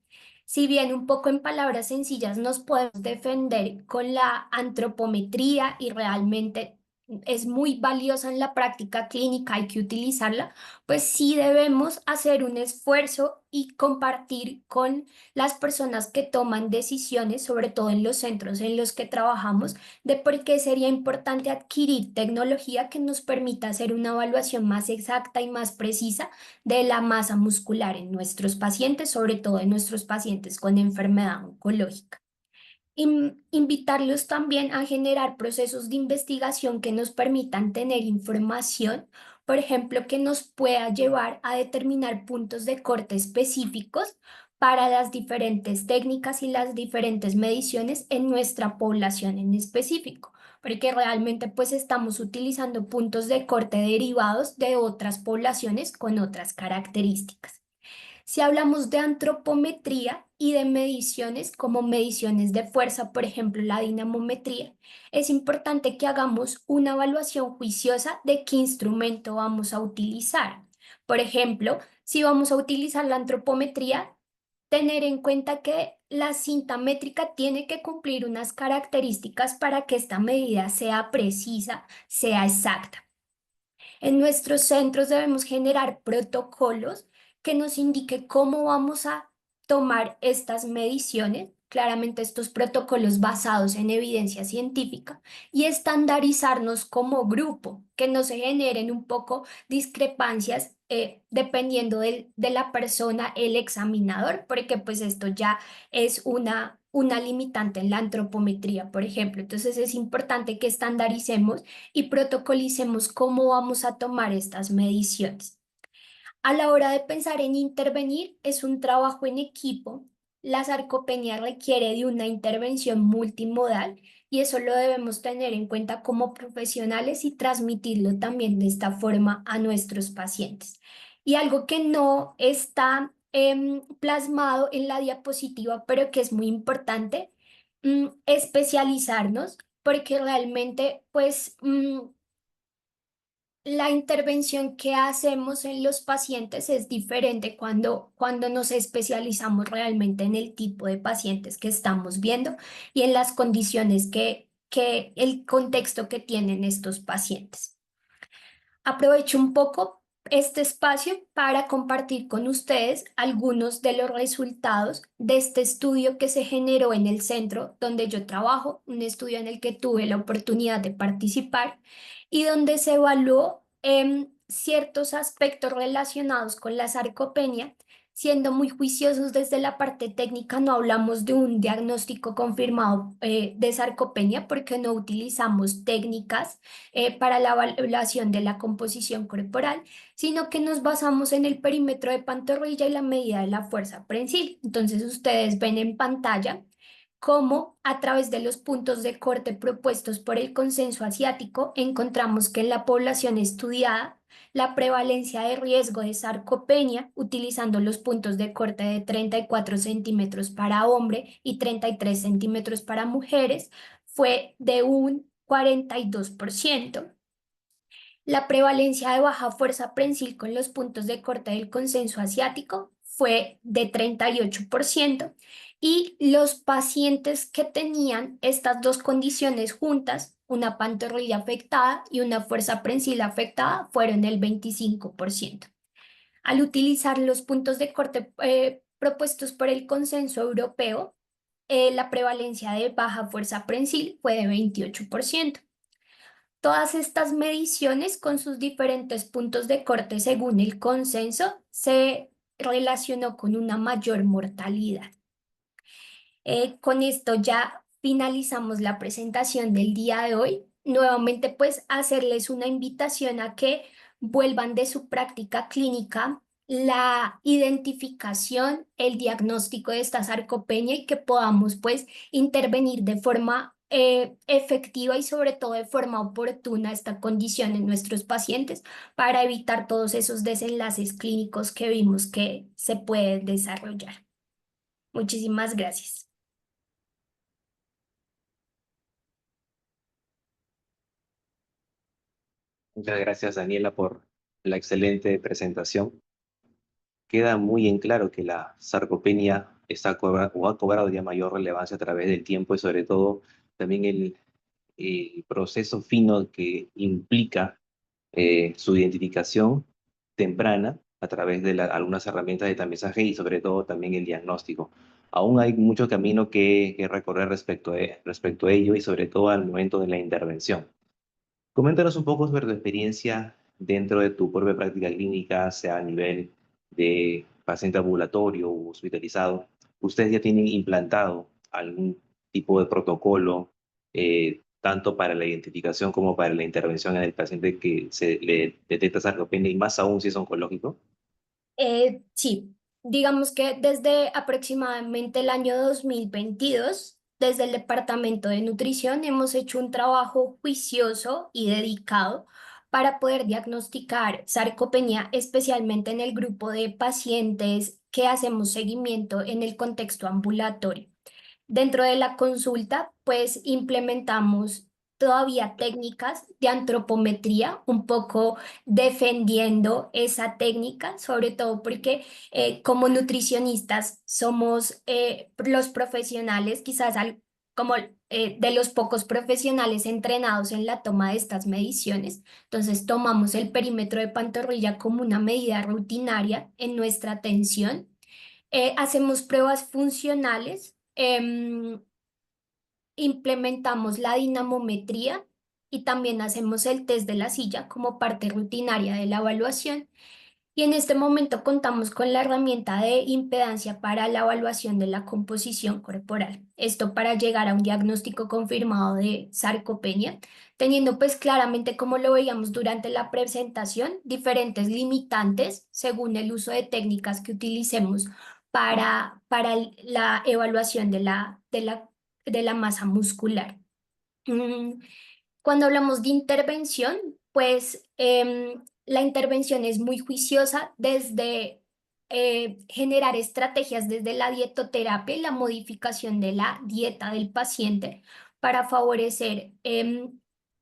Si bien un poco en palabras sencillas nos podemos defender con la antropometría y realmente es muy valiosa en la práctica clínica, hay que utilizarla, pues sí debemos hacer un esfuerzo y compartir con las personas que toman decisiones, sobre todo en los centros en los que trabajamos, de por qué sería importante adquirir tecnología que nos permita hacer una evaluación más exacta y más precisa de la masa muscular en nuestros pacientes, sobre todo en nuestros pacientes con enfermedad oncológica. Invitarlos también a generar procesos de investigación que nos permitan tener información, por ejemplo, que nos pueda llevar a determinar puntos de corte específicos para las diferentes técnicas y las diferentes mediciones en nuestra población en específico, porque realmente pues estamos utilizando puntos de corte derivados de otras poblaciones con otras características. Si hablamos de antropometría y de mediciones como mediciones de fuerza, por ejemplo, la dinamometría, es importante que hagamos una evaluación juiciosa de qué instrumento vamos a utilizar. Por ejemplo, si vamos a utilizar la antropometría, tener en cuenta que la cinta métrica tiene que cumplir unas características para que esta medida sea precisa, sea exacta. En nuestros centros debemos generar protocolos que nos indique cómo vamos a tomar estas mediciones, claramente estos protocolos basados en evidencia científica, y estandarizarnos como grupo, que no se generen un poco discrepancias dependiendo de la persona, el examinador, porque pues esto ya es una limitante en la antropometría, por ejemplo. Entonces es importante que estandaricemos y protocolicemos cómo vamos a tomar estas mediciones. A la hora de pensar en intervenir, es un trabajo en equipo. La sarcopenia requiere de una intervención multimodal y eso lo debemos tener en cuenta como profesionales y transmitirlo también de esta forma a nuestros pacientes. Y algo que no está plasmado en la diapositiva, pero que es muy importante, especializarnos, porque realmente, pues, la intervención que hacemos en los pacientes es diferente cuando nos especializamos realmente en el tipo de pacientes que estamos viendo y en las condiciones que el contexto que tienen estos pacientes. Aprovecho un poco este espacio para compartir con ustedes algunos de los resultados de este estudio que se generó en el centro donde yo trabajo, un estudio en el que tuve la oportunidad de participar y donde se evaluó ciertos aspectos relacionados con la sarcopenia. Siendo muy juiciosos desde la parte técnica, no hablamos de un diagnóstico confirmado de sarcopenia porque no utilizamos técnicas para la evaluación de la composición corporal, sino que nos basamos en el perímetro de pantorrilla y la medida de la fuerza prensil. Entonces ustedes ven en pantalla cómo a través de los puntos de corte propuestos por el consenso asiático encontramos que en la población estudiada la prevalencia de riesgo de sarcopenia, utilizando los puntos de corte de 34 centímetros para hombre y 33 centímetros para mujeres, fue de un 42%. La prevalencia de baja fuerza prensil con los puntos de corte del consenso asiático fue de 38% y los pacientes que tenían estas dos condiciones juntas, una pantorrilla afectada y una fuerza prensil afectada, fueron el 25%. Al utilizar los puntos de corte propuestos por el consenso europeo, la prevalencia de baja fuerza prensil fue de 28%. Todas estas mediciones con sus diferentes puntos de corte según el consenso se relacionó con una mayor mortalidad. Con esto ya finalizamos la presentación del día de hoy. Nuevamente, pues, hacerles una invitación a que vuelvan de su práctica clínica la identificación, el diagnóstico de esta sarcopenia y que podamos, pues, intervenir de forma efectiva y sobre todo de forma oportuna esta condición en nuestros pacientes para evitar todos esos desenlaces clínicos que vimos que se pueden desarrollar. Muchísimas gracias. Muchas gracias, Daniela, por la excelente presentación. Queda muy en claro que la sarcopenia o ha cobrado ya mayor relevancia a través del tiempo y sobre todo también el proceso fino que implica su identificación temprana a través de algunas herramientas de tamizaje y sobre todo también el diagnóstico. Aún hay mucho camino que recorrer respecto a ello y sobre todo al momento de la intervención. Coméntanos un poco sobre tu experiencia dentro de tu propia práctica clínica, sea a nivel de paciente ambulatorio o hospitalizado. ¿Ustedes ya tienen implantado algún tipo de protocolo, tanto para la identificación como para la intervención en el paciente que se le detecta sarcopenia y más aún si es oncológico? Sí, digamos que desde aproximadamente el año 2022, desde el Departamento de Nutrición, hemos hecho un trabajo juicioso y dedicado para poder diagnosticar sarcopenia, especialmente en el grupo de pacientes que hacemos seguimiento en el contexto ambulatorio. Dentro de la consulta, pues implementamos todavía técnicas de antropometría, un poco defendiendo esa técnica, sobre todo porque como nutricionistas somos los profesionales, como de los pocos profesionales entrenados en la toma de estas mediciones. Entonces tomamos el perímetro de pantorrilla como una medida rutinaria en nuestra atención. Hacemos pruebas funcionales, implementamos la dinamometría y también hacemos el test de la silla como parte rutinaria de la evaluación. Y en este momento contamos con la herramienta de impedancia para la evaluación de la composición corporal. Esto para llegar a un diagnóstico confirmado de sarcopenia, teniendo pues claramente, como lo veíamos durante la presentación, diferentes limitantes según el uso de técnicas que utilicemos para la evaluación de la masa muscular. Mm, Cuando hablamos de intervención, pues la intervención es muy juiciosa desde generar estrategias desde la dietoterapia y la modificación de la dieta del paciente para favorecer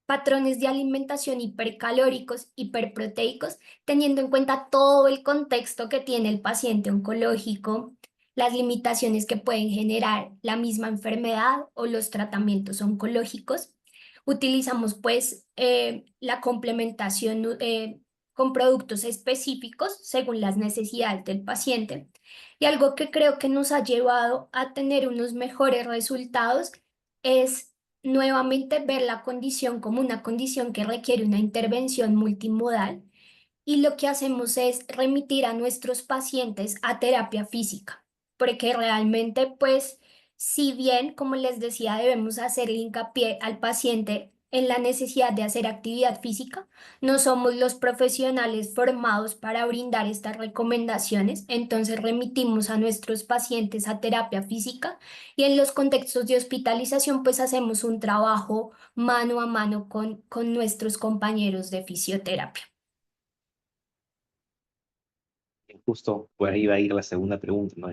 patrones de alimentación hipercalóricos, hiperproteicos, teniendo en cuenta todo el contexto que tiene el paciente oncológico, las limitaciones que pueden generar la misma enfermedad o los tratamientos oncológicos. Utilizamos pues la complementación con productos específicos según las necesidades del paciente. Y algo que creo que nos ha llevado a tener unos mejores resultados es nuevamente ver la condición como una condición que requiere una intervención multimodal. Y lo que hacemos es remitir a nuestros pacientes a terapia física, porque realmente pues si bien, como les decía, debemos hacer hincapié al paciente en la necesidad de hacer actividad física, no somos los profesionales formados para brindar estas recomendaciones, entonces remitimos a nuestros pacientes a terapia física y en los contextos de hospitalización pues hacemos un trabajo mano a mano con nuestros compañeros de fisioterapia. Justo por ahí va a ir la segunda pregunta, ¿no?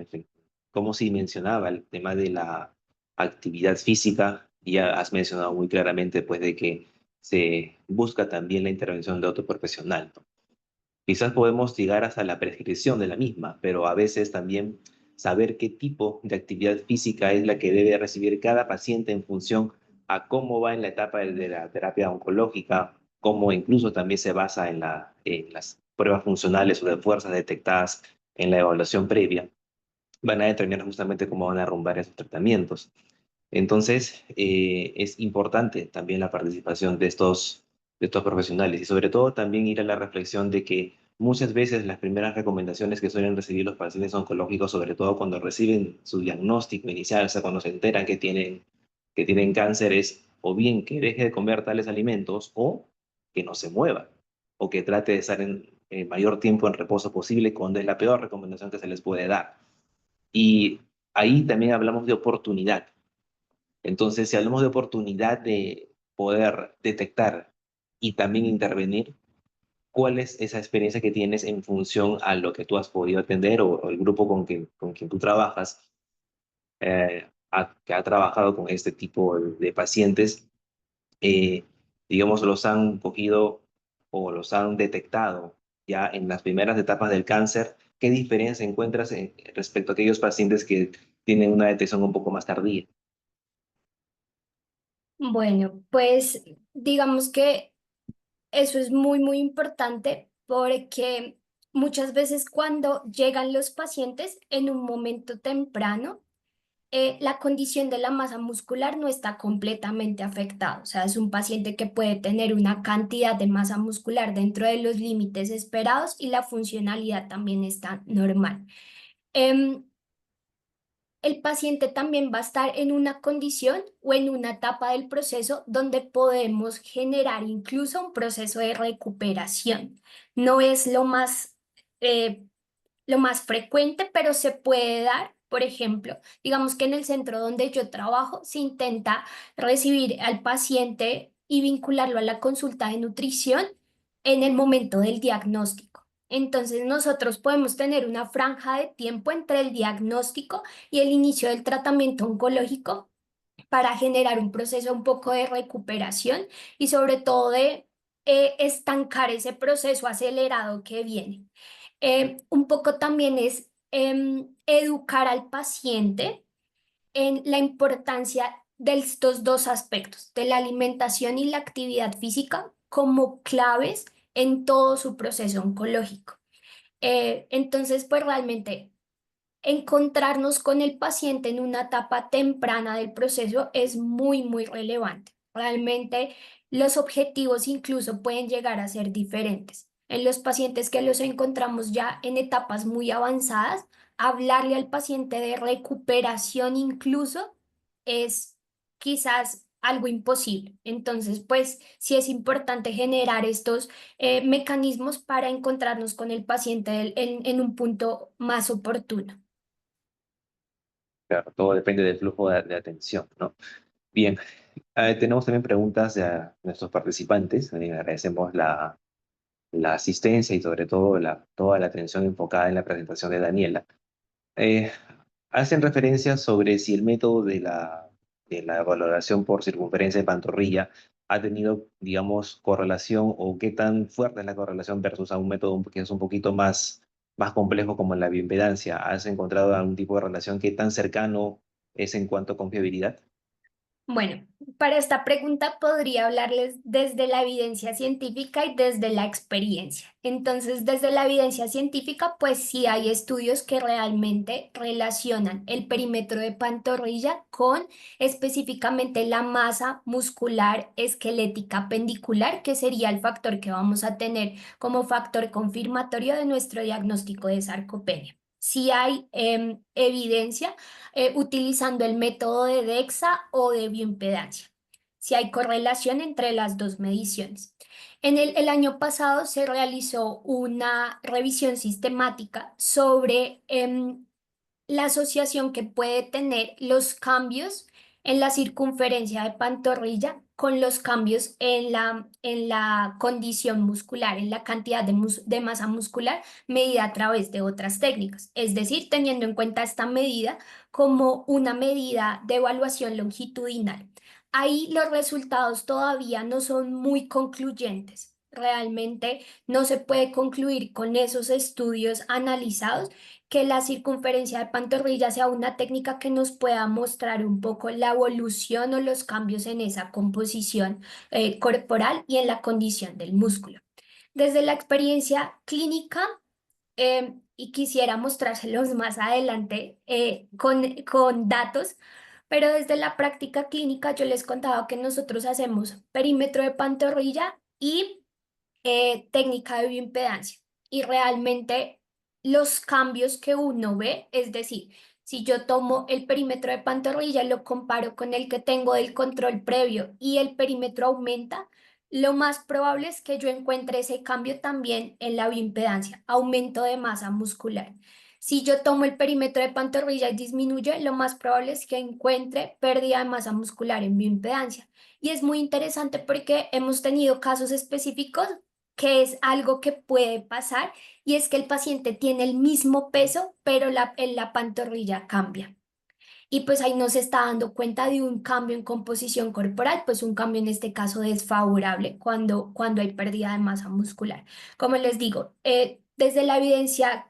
Como si mencionaba el tema de la actividad física, ya has mencionado muy claramente, pues, de que se busca también la intervención de otro profesional, ¿no? Quizás podemos llegar hasta la prescripción de la misma, pero a veces también saber qué tipo de actividad física es la que debe recibir cada paciente en función a cómo va en la etapa de la terapia oncológica, cómo incluso también se basa en las pruebas funcionales o de fuerzas detectadas en la evaluación previa, van a determinar justamente cómo van a rumbar esos tratamientos. Entonces, es importante también la participación de estos profesionales y sobre todo también ir a la reflexión de que muchas veces las primeras recomendaciones que suelen recibir los pacientes oncológicos, sobre todo cuando reciben su diagnóstico inicial, o sea, cuando se enteran que tienen cáncer, es o bien que deje de comer tales alimentos o que no se mueva o que trate de estar en el mayor tiempo en reposo posible, cuando es la peor recomendación que se les puede dar. Y ahí también hablamos de oportunidad. Entonces, si hablamos de oportunidad de poder detectar y también intervenir, ¿cuál es esa experiencia que tienes en función a lo que tú has podido atender o el grupo con quien tú trabajas, que ha trabajado con este tipo de pacientes, eh, digamos, los han cogido o los han detectado ya en las primeras etapas del cáncer? ¿Qué diferencia encuentras respecto a aquellos pacientes que tienen una detección un poco más tardía? Bueno, pues digamos que eso es muy, muy importante porque muchas veces cuando llegan los pacientes en un momento temprano, la condición de la masa muscular no está completamente afectada. O sea, es un paciente que puede tener una cantidad de masa muscular dentro de los límites esperados y la funcionalidad también está normal. Em, el paciente también va a estar en una condición o en una etapa del proceso donde podemos generar incluso un proceso de recuperación. No es lo más frecuente, pero se puede dar. Por ejemplo, digamos que en el centro donde yo trabajo se intenta recibir al paciente y vincularlo a la consulta de nutrición en el momento del diagnóstico. Entonces, nosotros podemos tener una franja de tiempo entre el diagnóstico y el inicio del tratamiento oncológico para generar un proceso un poco de recuperación y sobre todo de estancar ese proceso acelerado que viene. Un poco también es educar al paciente en la importancia de estos dos aspectos, de la alimentación y la actividad física como claves en todo su proceso oncológico. Entonces, pues realmente encontrarnos con el paciente en una etapa temprana del proceso es muy, muy relevante. Realmente los objetivos incluso pueden llegar a ser diferentes. En los pacientes que los encontramos ya en etapas muy avanzadas, hablarle al paciente de recuperación incluso es quizás algo imposible. Entonces, pues sí es importante generar estos mecanismos para encontrarnos con el paciente en un punto más oportuno. Claro, todo depende del flujo de atención, ¿no? Bien, tenemos también preguntas de nuestros participantes. Agradecemos la asistencia y sobre todo toda la atención enfocada en la presentación de Daniela. Eh, Hacen referencia sobre si el método de la valoración por circunferencia de pantorrilla ha tenido, digamos, correlación o qué tan fuerte es la correlación versus a un método que es un poquito más complejo como la bioimpedancia. ¿Has encontrado algún tipo de relación? ¿Qué tan cercano es en cuanto a confiabilidad? Bueno, para esta pregunta podría hablarles desde la evidencia científica y desde la experiencia. Entonces, desde la evidencia científica, pues sí hay estudios que realmente relacionan el perímetro de pantorrilla con específicamente la masa muscular esquelética pendicular, que sería el factor que vamos a tener como factor confirmatorio de nuestro diagnóstico de sarcopenia. Sí hay evidencia utilizando el método de DEXA o de bioimpedancia. Si hay correlación entre las dos mediciones. El año pasado se realizó una revisión sistemática sobre la asociación que puede tener los cambios en la circunferencia de pantorrilla con los cambios en la condición muscular, en la cantidad de masa muscular medida a través de otras técnicas. Es decir, teniendo en cuenta esta medida como una medida de evaluación longitudinal. Ahí los resultados todavía no son muy concluyentes. Realmente no se puede concluir con esos estudios analizados que la circunferencia de pantorrilla sea una técnica que nos pueda mostrar un poco la evolución o los cambios en esa composición corporal y en la condición del músculo. Desde la experiencia clínica, y quisiera mostrárselos más adelante con datos, pero desde la práctica clínica yo les contaba que nosotros hacemos perímetro de pantorrilla y técnica de bioimpedancia. Y realmente los cambios que uno ve, es decir, si yo tomo el perímetro de pantorrilla y lo comparo con el que tengo del control previo y el perímetro aumenta, lo más probable es que yo encuentre ese cambio también en la bioimpedancia, aumento de masa muscular. Si yo tomo el perímetro de pantorrilla y disminuye, lo más probable es que encuentre pérdida de masa muscular en bioimpedancia. Y es muy interesante porque hemos tenido casos específicos que es algo que puede pasar y es que el paciente tiene el mismo peso, pero en la pantorrilla cambia. Y pues ahí no se está dando cuenta de un cambio en composición corporal, pues un cambio en este caso desfavorable cuando hay pérdida de masa muscular. Como les digo, desde la evidencia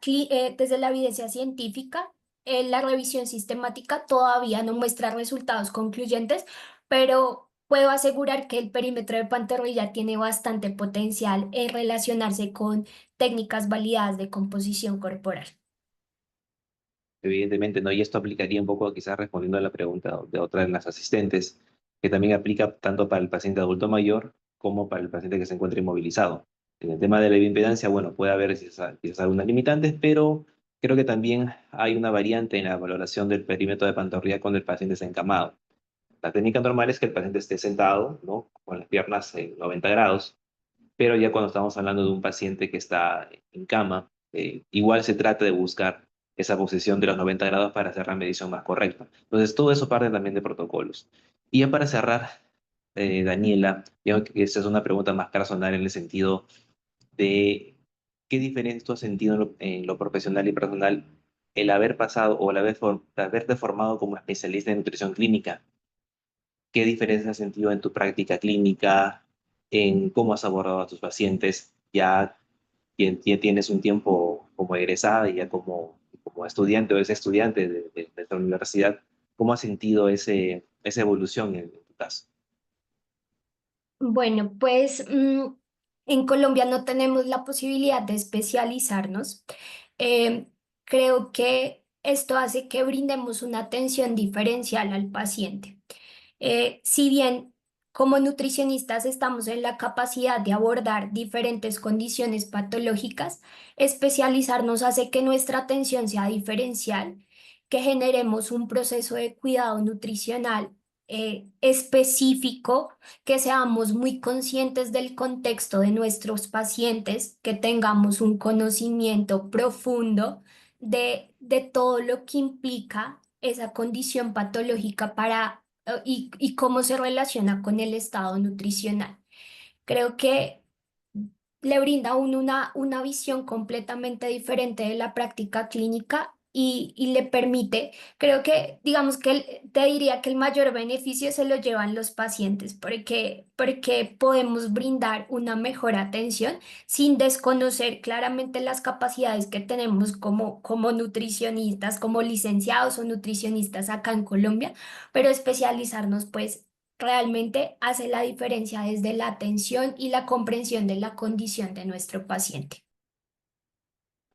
científica, la revisión sistemática todavía no muestra resultados concluyentes, pero puedo asegurar que el perímetro de pantorrilla tiene bastante potencial en relacionarse con técnicas validadas de composición corporal. Evidentemente, ¿no? Y esto aplicaría un poco, quizás respondiendo a la pregunta de otra de las asistentes, que también aplica tanto para el paciente adulto mayor como para el paciente que se encuentra inmovilizado. En el tema de la bioimpedancia, bueno, puede haber quizás algunas limitantes, pero Creo que también hay una variante en la valoración del perímetro de pantorrilla cuando el paciente está encamado. La técnica normal es que el paciente esté sentado, ¿no? Con las piernas en 90 grados, pero ya cuando estamos hablando de un paciente que está en cama, igual se trata de buscar esa posición de los 90 grados para hacer la medición más correcta. Entonces, todo eso parte también de protocolos. Y ya para cerrar, Daniela, yo creo que esta es una pregunta más personal en el sentido de qué diferencia tú has sentido en lo profesional y personal el haber pasado o el haberte formado como especialista en nutrición clínica. ¿Qué diferencia has sentido en tu práctica clínica, en cómo has abordado a tus pacientes? Ya tienes un tiempo como egresada y ya como estudiante o ex estudiante de esta universidad. ¿Cómo has sentido esa evolución en tu caso? Bueno, pues en Colombia no tenemos la posibilidad de especializarnos. Eh, Creo que esto hace que brindemos una atención diferencial al paciente. Si bien como nutricionistas estamos en la capacidad de abordar diferentes condiciones patológicas, especializarnos hace que nuestra atención sea diferencial, que generemos un proceso de cuidado nutricional específico, que seamos muy conscientes del contexto de nuestros pacientes, que tengamos un conocimiento profundo de todo lo que implica esa condición patológica y cómo se relaciona con el estado nutricional. Creo que le brinda a uno una visión completamente diferente de la práctica clínica y le permite, creo que, digamos que te diría que el mayor beneficio se lo llevan los pacientes porque podemos brindar una mejor atención sin desconocer claramente las capacidades que tenemos como nutricionistas, como licenciados o nutricionistas acá en Colombia, pero especializarnos pues realmente hace la diferencia desde la atención y la comprensión de la condición de nuestro paciente.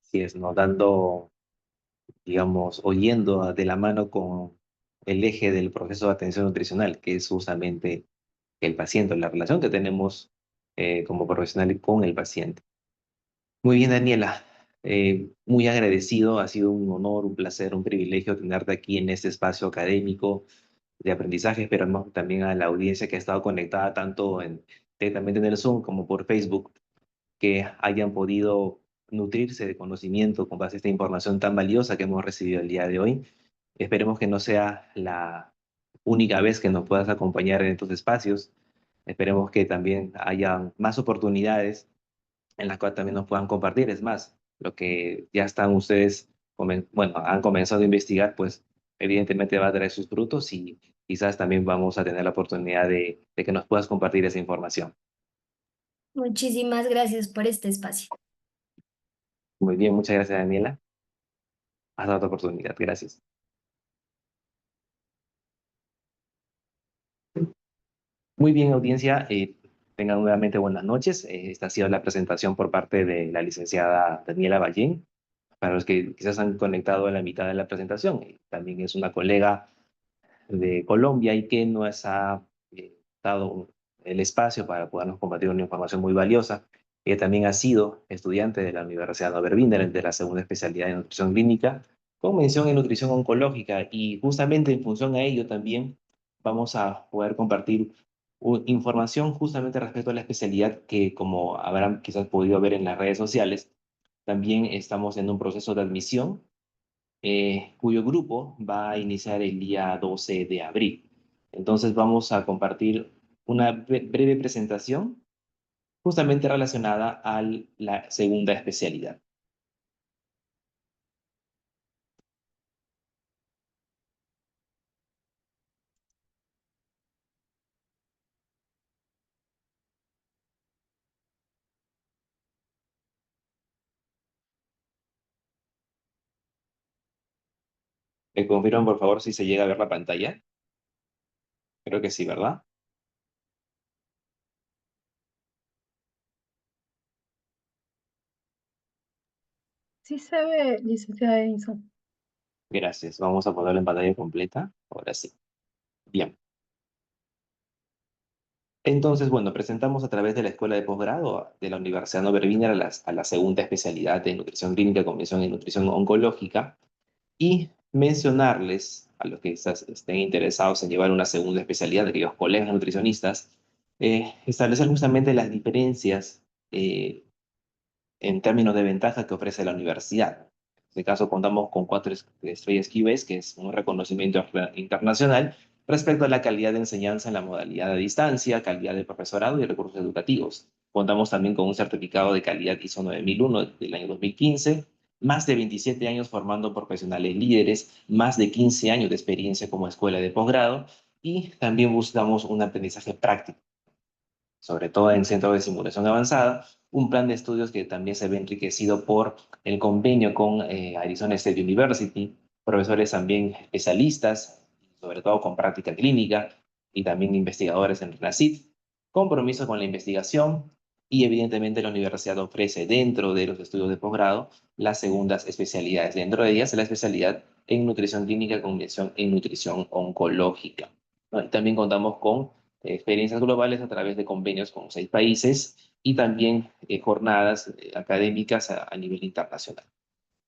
Si es, ¿no? Dando, digamos, oyendo de la mano con el eje del proceso de atención nutricional, que es justamente el paciente, la relación que tenemos como profesional con el paciente. Muy bien, Daniela. Muy agradecido. Ha sido un honor, un placer, un privilegio tenerte aquí en este espacio académico de aprendizaje. Esperamos también a la audiencia que ha estado conectada tanto directamente en el Zoom como por Facebook, que hayan podido nutrirse de conocimiento con base a esta información tan valiosa que hemos recibido el día de hoy. Esperemos que no sea la única vez que nos puedas acompañar en estos espacios. Esperemos que también haya más oportunidades en las cuales también nos puedan compartir. Es más, lo que ya están ustedes, bueno, han comenzado a investigar, pues evidentemente va a traer sus frutos y quizás también vamos a tener la oportunidad de que nos puedas compartir esa información. Muchísimas gracias por este espacio. Muy bien, muchas gracias, Daniela. Hasta otra oportunidad. Gracias. Muy bien, audiencia. Tengan nuevamente buenas noches. Esta ha sido la presentación por parte de la licenciada Daniela Ballén. Para los que quizás han conectado a la mitad de la presentación, también es una colega de Colombia y que nos ha dado el espacio para podernos compartir una información muy valiosa. Ella también ha sido estudiante de la Universidad Norbert Wiener de la segunda especialidad en nutrición clínica con mención en nutrición oncológica y justamente en función a ello también vamos a poder compartir información justamente respecto a la especialidad que como habrán quizás podido ver en las redes sociales, también estamos en un proceso de admisión cuyo grupo va a iniciar el día 12 de abril. Entonces vamos a compartir una breve presentación justamente relacionada a la segunda especialidad. ¿Me confirman, por favor, si se llega a ver la pantalla? Creo que sí, ¿verdad? Sí se ve, licenciada Edison. Gracias. Vamos a ponerla en pantalla completa. Ahora sí. Bien. Entonces, bueno, presentamos a través de la Escuela de Posgrado de la Universidad Norbert Wiener a la segunda especialidad de nutrición clínica con mención en nutrición oncológica y mencionarles a los que estén interesados en llevar una segunda especialidad, de aquellos colegas nutricionistas, establecer justamente las diferencias en términos de ventaja que ofrece la universidad. En este caso contamos con 4 estrellas QS, que es un reconocimiento internacional respecto a la calidad de enseñanza en la modalidad a distancia, calidad de profesorado y recursos educativos. Contamos también con un certificado de calidad ISO 9001 del año 2015, más de 27 años formando profesionales líderes, más de 15 años de experiencia como escuela de posgrado y también buscamos un aprendizaje práctico, sobre todo en centros de simulación avanzada, un plan de estudios que también se ve enriquecido por el convenio con Arizona State University, profesores también especialistas, sobre todo con práctica clínica, y también investigadores en RENACIT, compromiso con la investigación, y evidentemente la universidad ofrece dentro de los estudios de posgrado las segundas especialidades, dentro de ellas la especialidad en nutrición clínica con mención en nutrición oncológica, ¿no? Y también contamos con experiencias globales a través de convenios con 6 países y también jornadas académicas a nivel internacional.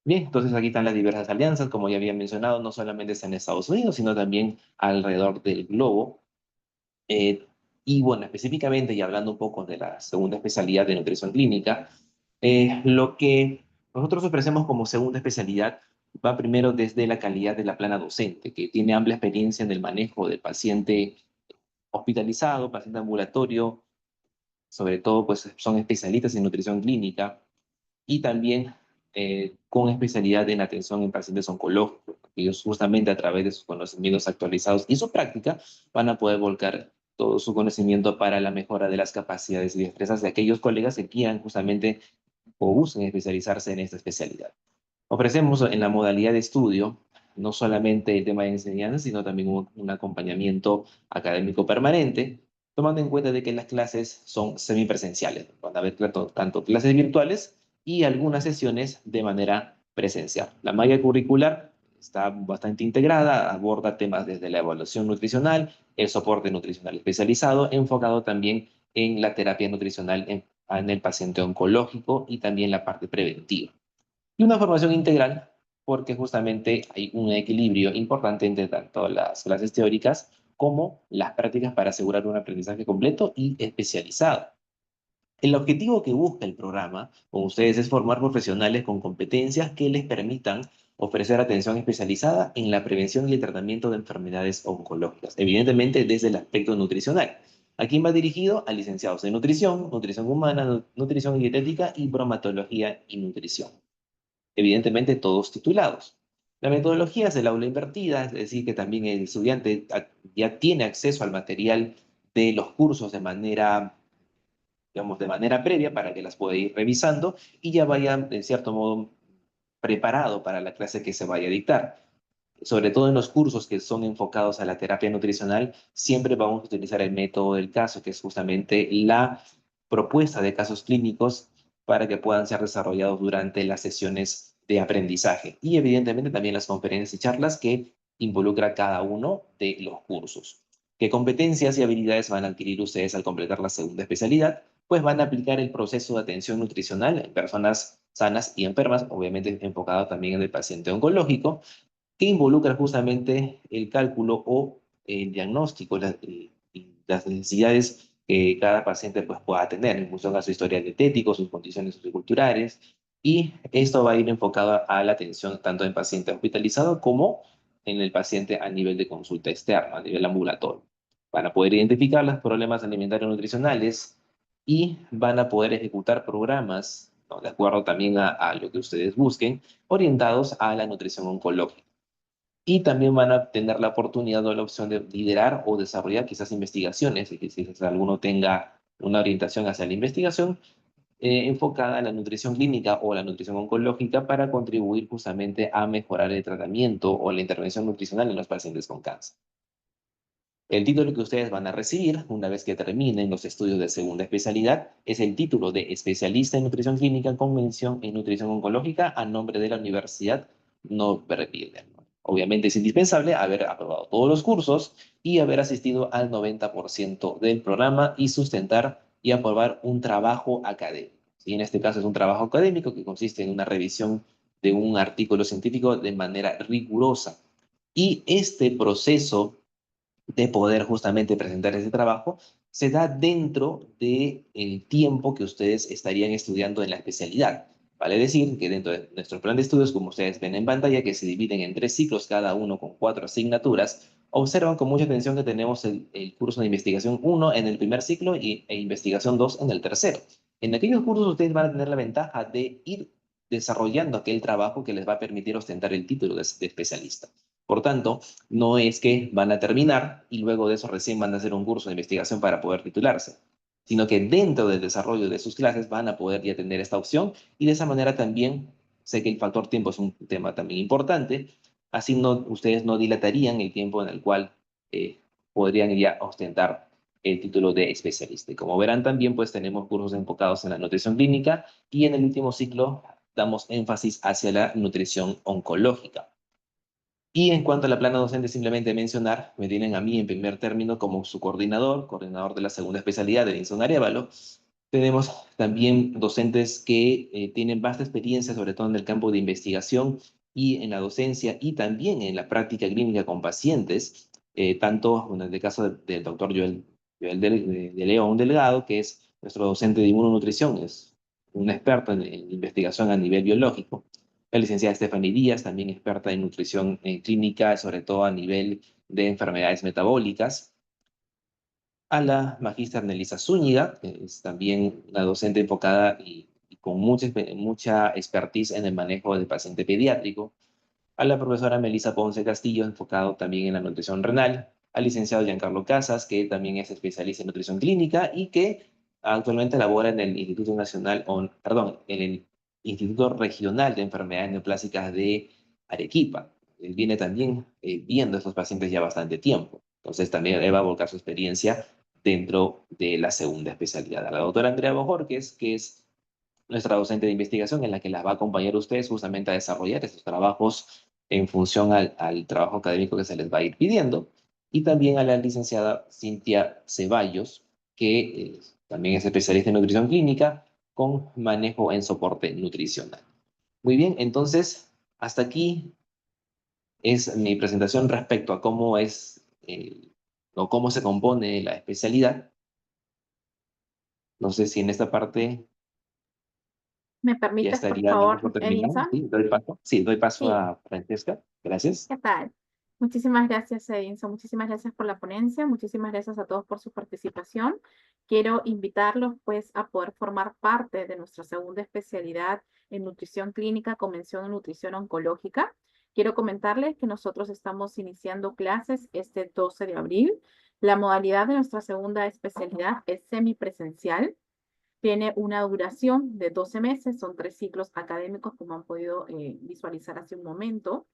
Bien, entonces aquí están las diversas alianzas, como ya había mencionado, no solamente están en Estados Unidos, sino también alrededor del globo. Eh, y bueno, específicamente, y hablando un poco de la segunda especialidad de nutrición clínica, lo que nosotros ofrecemos como segunda especialidad va primero desde la calidad de la plana docente, que tiene amplia experiencia en el manejo del paciente hospitalizado, paciente ambulatorio, sobre todo pues son especialistas en nutrición clínica y también con especialidad en atención en pacientes oncológicos. Ellos justamente a través de sus conocimientos actualizados y su práctica van a poder volcar todo su conocimiento para la mejora de las capacidades y destrezas de aquellos colegas que quieran justamente o busquen especializarse en esta especialidad. Ofrecemos en la modalidad de estudio no solamente el tema de enseñanza, sino también un acompañamiento académico permanente, tomando en cuenta de que las clases son semipresenciales. Van a haber tanto clases virtuales y algunas sesiones de manera presencial. La malla curricular está bastante integrada, aborda temas desde la evaluación nutricional, el soporte nutricional especializado, enfocado también en la terapia nutricional en el paciente oncológico y también la parte preventiva. Y una formación integral, porque justamente hay un equilibrio importante entre tanto las clases teóricas como las prácticas para asegurar un aprendizaje completo y especializado. El objetivo que busca el programa con ustedes es formar profesionales con competencias que les permitan ofrecer atención especializada en la prevención y el tratamiento de enfermedades oncológicas, evidentemente desde el aspecto nutricional. ¿A quién va dirigido? A licenciados en nutrición, nutrición humana, nutrición y dietética y bromatología y nutrición, evidentemente todos titulados. La metodología es el aula invertida, es decir, que también el estudiante ya tiene acceso al material de los cursos de manera, digamos, de manera previa para que las pueda ir revisando y ya vaya, en cierto modo, preparado para la clase que se vaya a dictar. Sobre todo en los cursos que son enfocados a la terapia nutricional, siempre vamos a utilizar el método del caso, que es justamente la propuesta de casos clínicos para que puedan ser desarrollados durante las sesiones de aprendizaje y evidentemente también las conferencias y charlas que involucra cada uno de los cursos. ¿Qué competencias y habilidades van a adquirir ustedes al completar la segunda especialidad? Pues van a aplicar el proceso de atención nutricional en personas sanas y enfermas, obviamente enfocado también en el paciente oncológico, que involucra justamente el cálculo o el diagnóstico, las necesidades que cada paciente pues, pueda tener en función a su historial dietético, sus condiciones socioculturales, y esto va a ir enfocado a la atención tanto en paciente hospitalizado como en el paciente a nivel de consulta externa, a nivel ambulatorio. Van a poder identificar los problemas alimentarios nutricionales y van a poder ejecutar programas, ¿no?, de acuerdo también a lo que ustedes busquen, orientados a la nutrición oncológica. Y también van a tener la oportunidad o la opción de liderar o desarrollar quizás investigaciones, y que si alguno tenga una orientación hacia la investigación enfocada en la nutrición clínica o la nutrición oncológica para contribuir justamente a mejorar el tratamiento o la intervención nutricional en los pacientes con cáncer. El título que ustedes van a recibir una vez que terminen los estudios de segunda especialidad es el título de especialista en nutrición clínica con mención en nutrición oncológica a nombre de la Universidad Norbert Wiener. Obviamente es indispensable haber aprobado todos los cursos y haber asistido al 90% del programa y sustentar y aprobar un trabajo académico. ¿Sí? En este caso es un trabajo académico que consiste en una revisión de un artículo científico de manera rigurosa. Y este proceso de poder justamente presentar ese trabajo se da dentro del tiempo que ustedes estarían estudiando en la especialidad. Vale decir que dentro de nuestro plan de estudios, como ustedes ven en pantalla, que se dividen en 3 ciclos, cada uno con 4 asignaturas, observan con mucha atención que tenemos el curso de investigación 1 en el primer ciclo e investigación 2 en el tercero. En aquellos cursos ustedes van a tener la ventaja de ir desarrollando aquel trabajo que les va a permitir ostentar el título de especialista. Por tanto, no es que van a terminar y luego de eso recién van a hacer un curso de investigación para poder titularse, sino que dentro del desarrollo de sus clases van a poder ya tener esta opción y de esa manera también, sé que el factor tiempo es un tema también importante, así ustedes no dilatarían el tiempo en el cual podrían ya ostentar el título de especialista. Y como verán también, pues tenemos cursos enfocados en la nutrición clínica y en el último ciclo damos énfasis hacia la nutrición oncológica. Y en cuanto a la plana docente, simplemente mencionar, me tienen a mí en primer término como su coordinador de la segunda especialidad de Edinson Arévalo. Tenemos también docentes que tienen vasta experiencia, sobre todo en el campo de investigación y en la docencia y también en la práctica clínica con pacientes, tanto en el caso del doctor Joel de León Delgado, que es nuestro docente de inmunonutrición, es un experto en investigación a nivel biológico. La licenciada Stephanie Díaz, también experta en nutrición clínica, sobre todo a nivel de enfermedades metabólicas. A la magíster Nelisa Zúñiga, que es también una docente enfocada y con mucha expertise en el manejo del paciente pediátrico. A la profesora Melissa Ponce Castillo, enfocado también en la nutrición renal. Al licenciado Giancarlo Casas, que también es especialista en nutrición clínica y que actualmente labora en el Instituto Nacional, en el Instituto Regional de Enfermedades Neoplásicas de Arequipa. Él viene también viendo a estos pacientes ya bastante tiempo. Entonces también él va a volcar su experiencia dentro de la segunda especialidad. A la doctora Andrea Bojorquez, que es nuestra docente de investigación, en la que las va a acompañar a ustedes justamente a desarrollar estos trabajos en función al trabajo académico que se les va a ir pidiendo. Y también a la licenciada Cintia Ceballos, que también es especialista en nutrición clínica con manejo en soporte nutricional. Muy bien, entonces, hasta aquí es mi presentación respecto a cómo es o cómo se compone la especialidad. No sé si en esta parte ¿Me ya permites, por estaríamos favor, por terminar. Edinson? Sí, doy paso. Sí, doy paso Sí, a Francesca. Gracias. ¿qué tal? Muchísimas gracias, Edinson. Muchísimas gracias por la ponencia. Muchísimas gracias a todos por su participación. Quiero invitarlos, pues, a poder formar parte de nuestra segunda especialidad en nutrición clínica con mención en nutrición oncológica. Quiero comentarles que nosotros estamos iniciando clases este 12 de abril. La modalidad de nuestra segunda especialidad es semipresencial. Tiene una duración de 12 meses, son 3 ciclos académicos, como han podido visualizar hace un momento.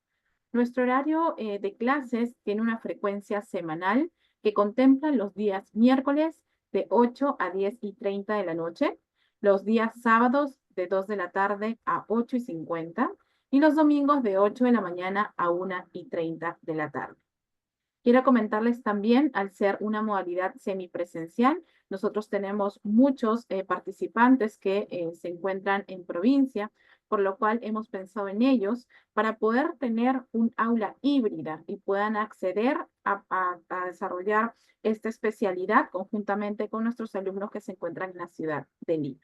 Nuestro horario de clases tiene una frecuencia semanal que contempla los días miércoles de 8 a 10:30 de la noche, los días sábados de 2 de la tarde a 8:50 y los domingos de 8 de la mañana a 1:30 de la tarde. Quiero comentarles también, al ser una modalidad semipresencial, nosotros tenemos muchos participantes que se encuentran en provincia, por lo cual hemos pensado en ellos para poder tener un aula híbrida y puedan acceder a desarrollar esta especialidad conjuntamente con nuestros alumnos que se encuentran en la ciudad de Lima.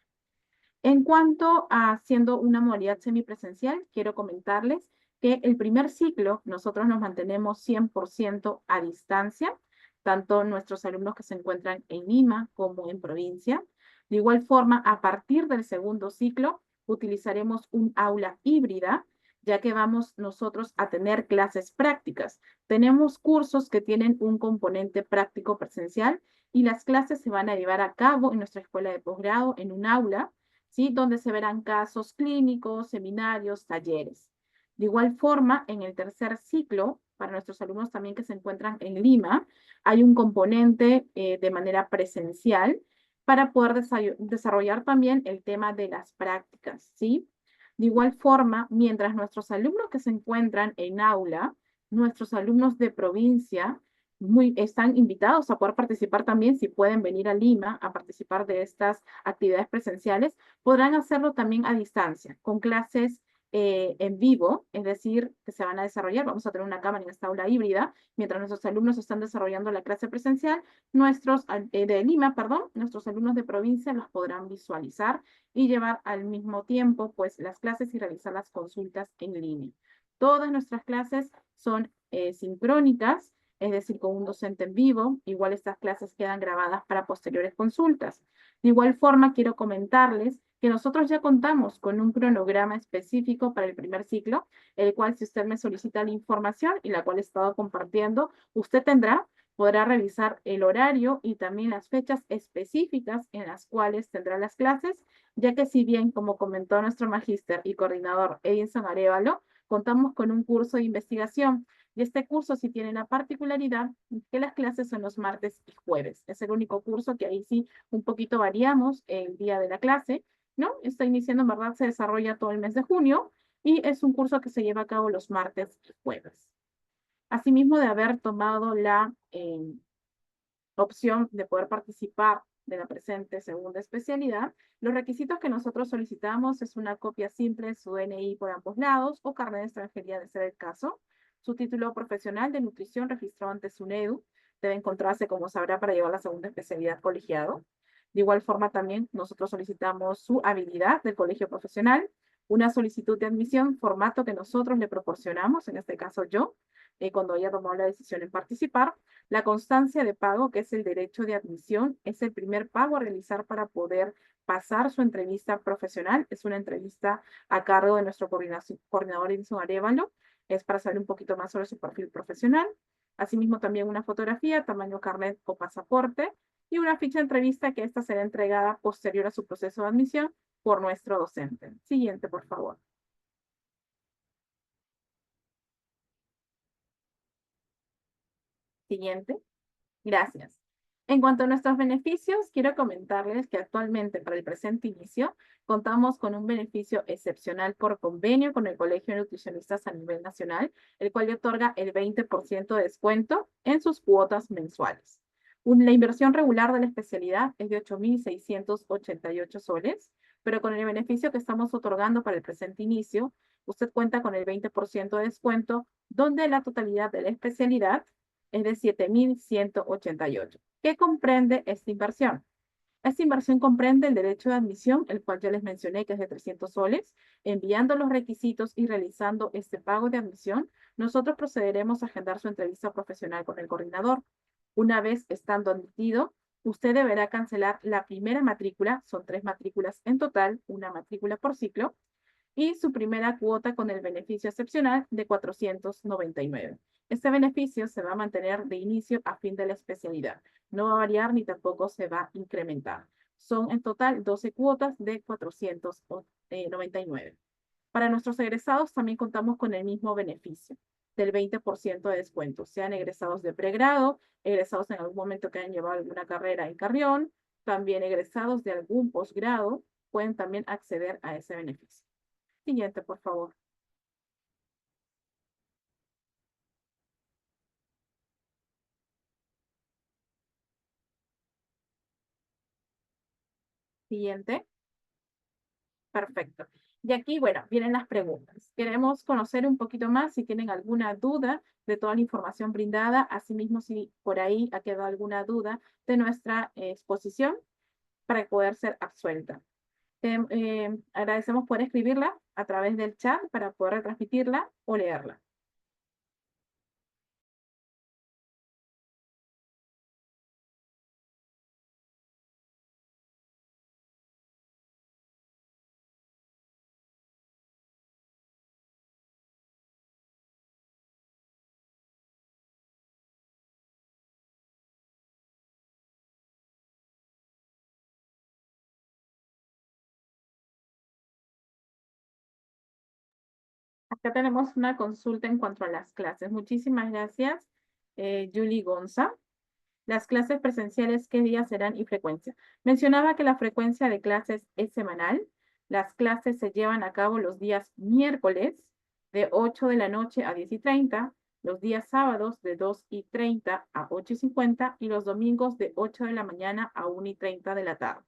En cuanto a siendo una modalidad semipresencial, quiero comentarles que el primer ciclo nosotros nos mantenemos 100% a distancia, tanto nuestros alumnos que se encuentran en Lima como en provincia. De igual forma, a partir del segundo ciclo, utilizaremos un aula híbrida, ya que vamos nosotros a tener clases prácticas. Tenemos cursos que tienen un componente práctico presencial y las clases se van a llevar a cabo en nuestra escuela de posgrado en un aula, ¿sí? Donde se verán casos clínicos, seminarios, talleres. De igual forma, en el tercer ciclo, para nuestros alumnos también que se encuentran en Lima, hay un componente de manera presencial para poder desarrollar también el tema de las prácticas, ¿sí? De igual forma, mientras nuestros alumnos que se encuentran en aula nuestros alumnos de provincia están invitados a poder participar también, si pueden venir a Lima a participar de estas actividades presenciales, podrán hacerlo también a distancia, con clases en vivo, es decir, que se van a desarrollar. Vamos a tener una cámara en esta aula híbrida, mientras nuestros alumnos están desarrollando la clase presencial, de Lima, perdón, nuestros alumnos de provincia los podrán visualizar y llevar al mismo tiempo, pues, las clases y realizar las consultas en línea. Todas nuestras clases son sincrónicas, es decir, con un docente en vivo. Igual estas clases quedan grabadas para posteriores consultas. De igual forma, quiero comentarles que nosotros ya contamos con un cronograma específico para el primer ciclo, el cual, si usted me solicita la información y la cual he estado compartiendo, usted podrá revisar el horario y también las fechas específicas en las cuales tendrá las clases, ya que, si bien, como comentó nuestro magíster y coordinador Edinson Arévalo, contamos con un curso de investigación. Y este curso sí tiene la particularidad que las clases son los martes y jueves. Es el único curso que ahí sí un poquito variamos el día de la clase, ¿no? Está iniciando, en verdad, se desarrolla todo el mes de junio y es un curso que se lleva a cabo los martes y jueves. Asimismo, de haber tomado la opción de poder participar de la presente segunda especialidad, los requisitos que nosotros solicitamos es una copia simple de su DNI por ambos lados o carnet de extranjería, de ser el caso, su título profesional de nutrición registrado ante SUNEDU, debe encontrarse, como sabrá, para llevar la segunda especialidad colegiado. De igual forma, también nosotros solicitamos su habilidad del colegio profesional, una solicitud de admisión, formato que nosotros le proporcionamos, en este caso yo, cuando haya tomado la decisión en participar. La constancia de pago, que es el derecho de admisión, es el primer pago a realizar para poder pasar su entrevista profesional. Es una entrevista a cargo de nuestro coordinador Edinson Arévalo. Es para saber un poquito más sobre su perfil profesional. Asimismo, también una fotografía, tamaño carnet o pasaporte, y una ficha de entrevista, que esta será entregada posterior a su proceso de admisión por nuestro docente. Siguiente, por favor. Siguiente. Gracias. En cuanto a nuestros beneficios, quiero comentarles que actualmente, para el presente inicio, contamos con un beneficio excepcional por convenio con el Colegio de Nutricionistas a nivel nacional, el cual le otorga el 20% de descuento en sus cuotas mensuales. La inversión regular de la especialidad es de 8.688 soles, pero con el beneficio que estamos otorgando para el presente inicio, usted cuenta con el 20% de descuento, donde la totalidad de la especialidad es de 7.188. ¿Qué comprende esta inversión? Esta inversión comprende el derecho de admisión, el cual ya les mencioné que es de 300 soles. Enviando los requisitos y realizando este pago de admisión, nosotros procederemos a agendar su entrevista profesional con el coordinador. Una vez estando admitido, usted deberá cancelar la primera matrícula, son 3 matrículas en total, una matrícula por ciclo, y su primera cuota con el beneficio excepcional de 499. Este beneficio se va a mantener de inicio a fin de la especialidad. No va a variar ni tampoco se va a incrementar. Son en total 12 cuotas de 499. Para nuestros egresados también contamos con el mismo beneficio del 20% de descuento, sean egresados de pregrado, egresados en algún momento que hayan llevado alguna carrera en Carrión, también egresados de algún posgrado, pueden también acceder a ese beneficio. Siguiente, por favor. Siguiente. Perfecto. Y aquí, bueno, vienen las preguntas. Queremos conocer un poquito más si tienen alguna duda de toda la información brindada. Asimismo, si por ahí ha quedado alguna duda de nuestra exposición para poder ser absuelta. Agradecemos poder escribirla a través del chat para poder retransmitirla o leerla. Acá tenemos una consulta en cuanto a las clases. Muchísimas gracias, Julie Gonza. Las clases presenciales, ¿qué días serán y frecuencia? Mencionaba que la frecuencia de clases es semanal. Las clases se llevan a cabo los días miércoles de 8 de la noche a 10:30, los días sábados de 2:30 a 8:50 y los domingos de 8 de la mañana a 1:30 de la tarde.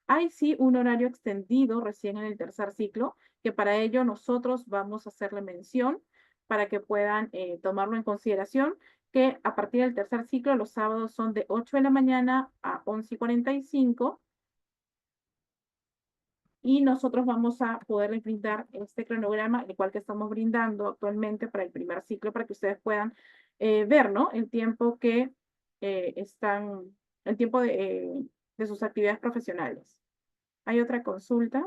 Hay sí un horario extendido recién en el tercer ciclo, que para ello nosotros vamos a hacerle mención para que puedan tomarlo en consideración, que a partir del tercer ciclo los sábados son de 8 de la mañana a 11:45 y nosotros vamos a poderles brindar este cronograma, el cual que estamos brindando actualmente para el primer ciclo, para que ustedes puedan ver, ¿no? El tiempo que el tiempo de sus actividades profesionales. Hay otra consulta.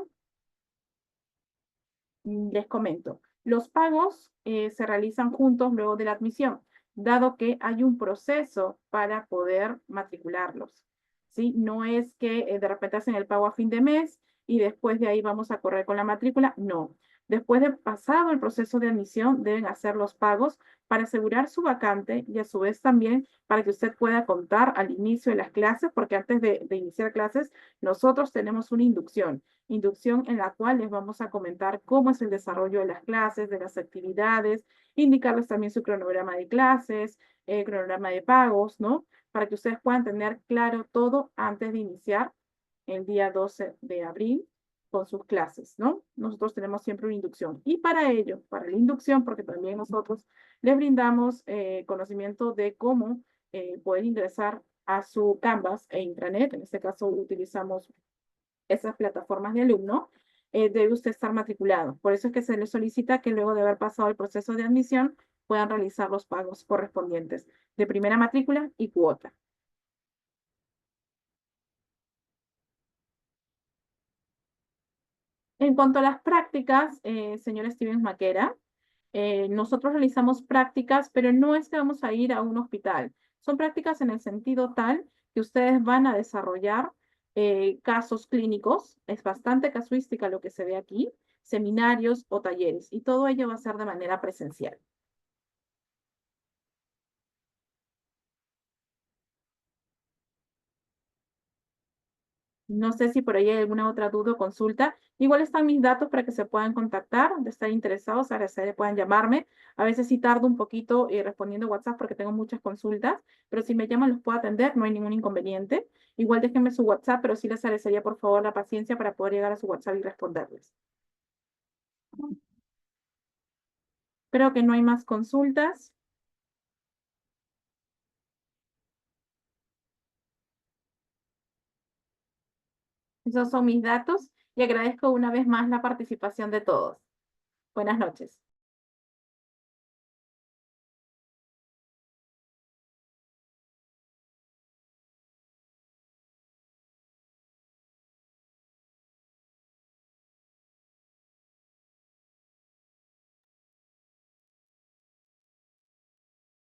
Les comento. Los pagos se realizan juntos luego de la admisión, dado que hay un proceso para poder matricularlos. ¿Sí? No es que de repente hacen el pago a fin de mes y después de ahí vamos a correr con la matrícula. No. Después de pasado el proceso de admisión, deben hacer los pagos para asegurar su vacante y a su vez también para que usted pueda contar al inicio de las clases, porque antes de iniciar clases, nosotros tenemos una inducción en la cual les vamos a comentar cómo es el desarrollo de las clases, de las actividades, indicarles también su cronograma de clases, cronograma de pagos, ¿no? Para que ustedes puedan tener claro todo antes de iniciar el día 12 de abril con sus clases, ¿no? Nosotros tenemos siempre una inducción. Y para ello, para la inducción, porque también nosotros les brindamos conocimiento de cómo poder ingresar a su Canvas e intranet, en este caso utilizamos esas plataformas de alumno, debe usted estar matriculado. Por eso es que se le solicita que luego de haber pasado el proceso de admisión puedan realizar los pagos correspondientes de primera matrícula y cuota. En cuanto a las prácticas, señor Steven Maquera, nosotros realizamos prácticas, pero no es que vamos a ir a un hospital. Son prácticas en el sentido tal que ustedes van a desarrollar casos clínicos, es bastante casuística lo que se ve aquí, seminarios o talleres, y todo ello va a ser de manera presencial. No sé si por ahí hay alguna otra duda o consulta. Igual están mis datos para que se puedan contactar, de estar interesados, agradecer, puedan llamarme. A veces sí tardo un poquito respondiendo WhatsApp porque tengo muchas consultas, pero si me llaman los puedo atender, no hay ningún inconveniente. Igual déjenme su WhatsApp, pero sí les agradecería por favor la paciencia para poder llegar a su WhatsApp y responderles. Creo que no hay más consultas. Esos son mis datos y agradezco una vez más la participación de todos. Buenas noches.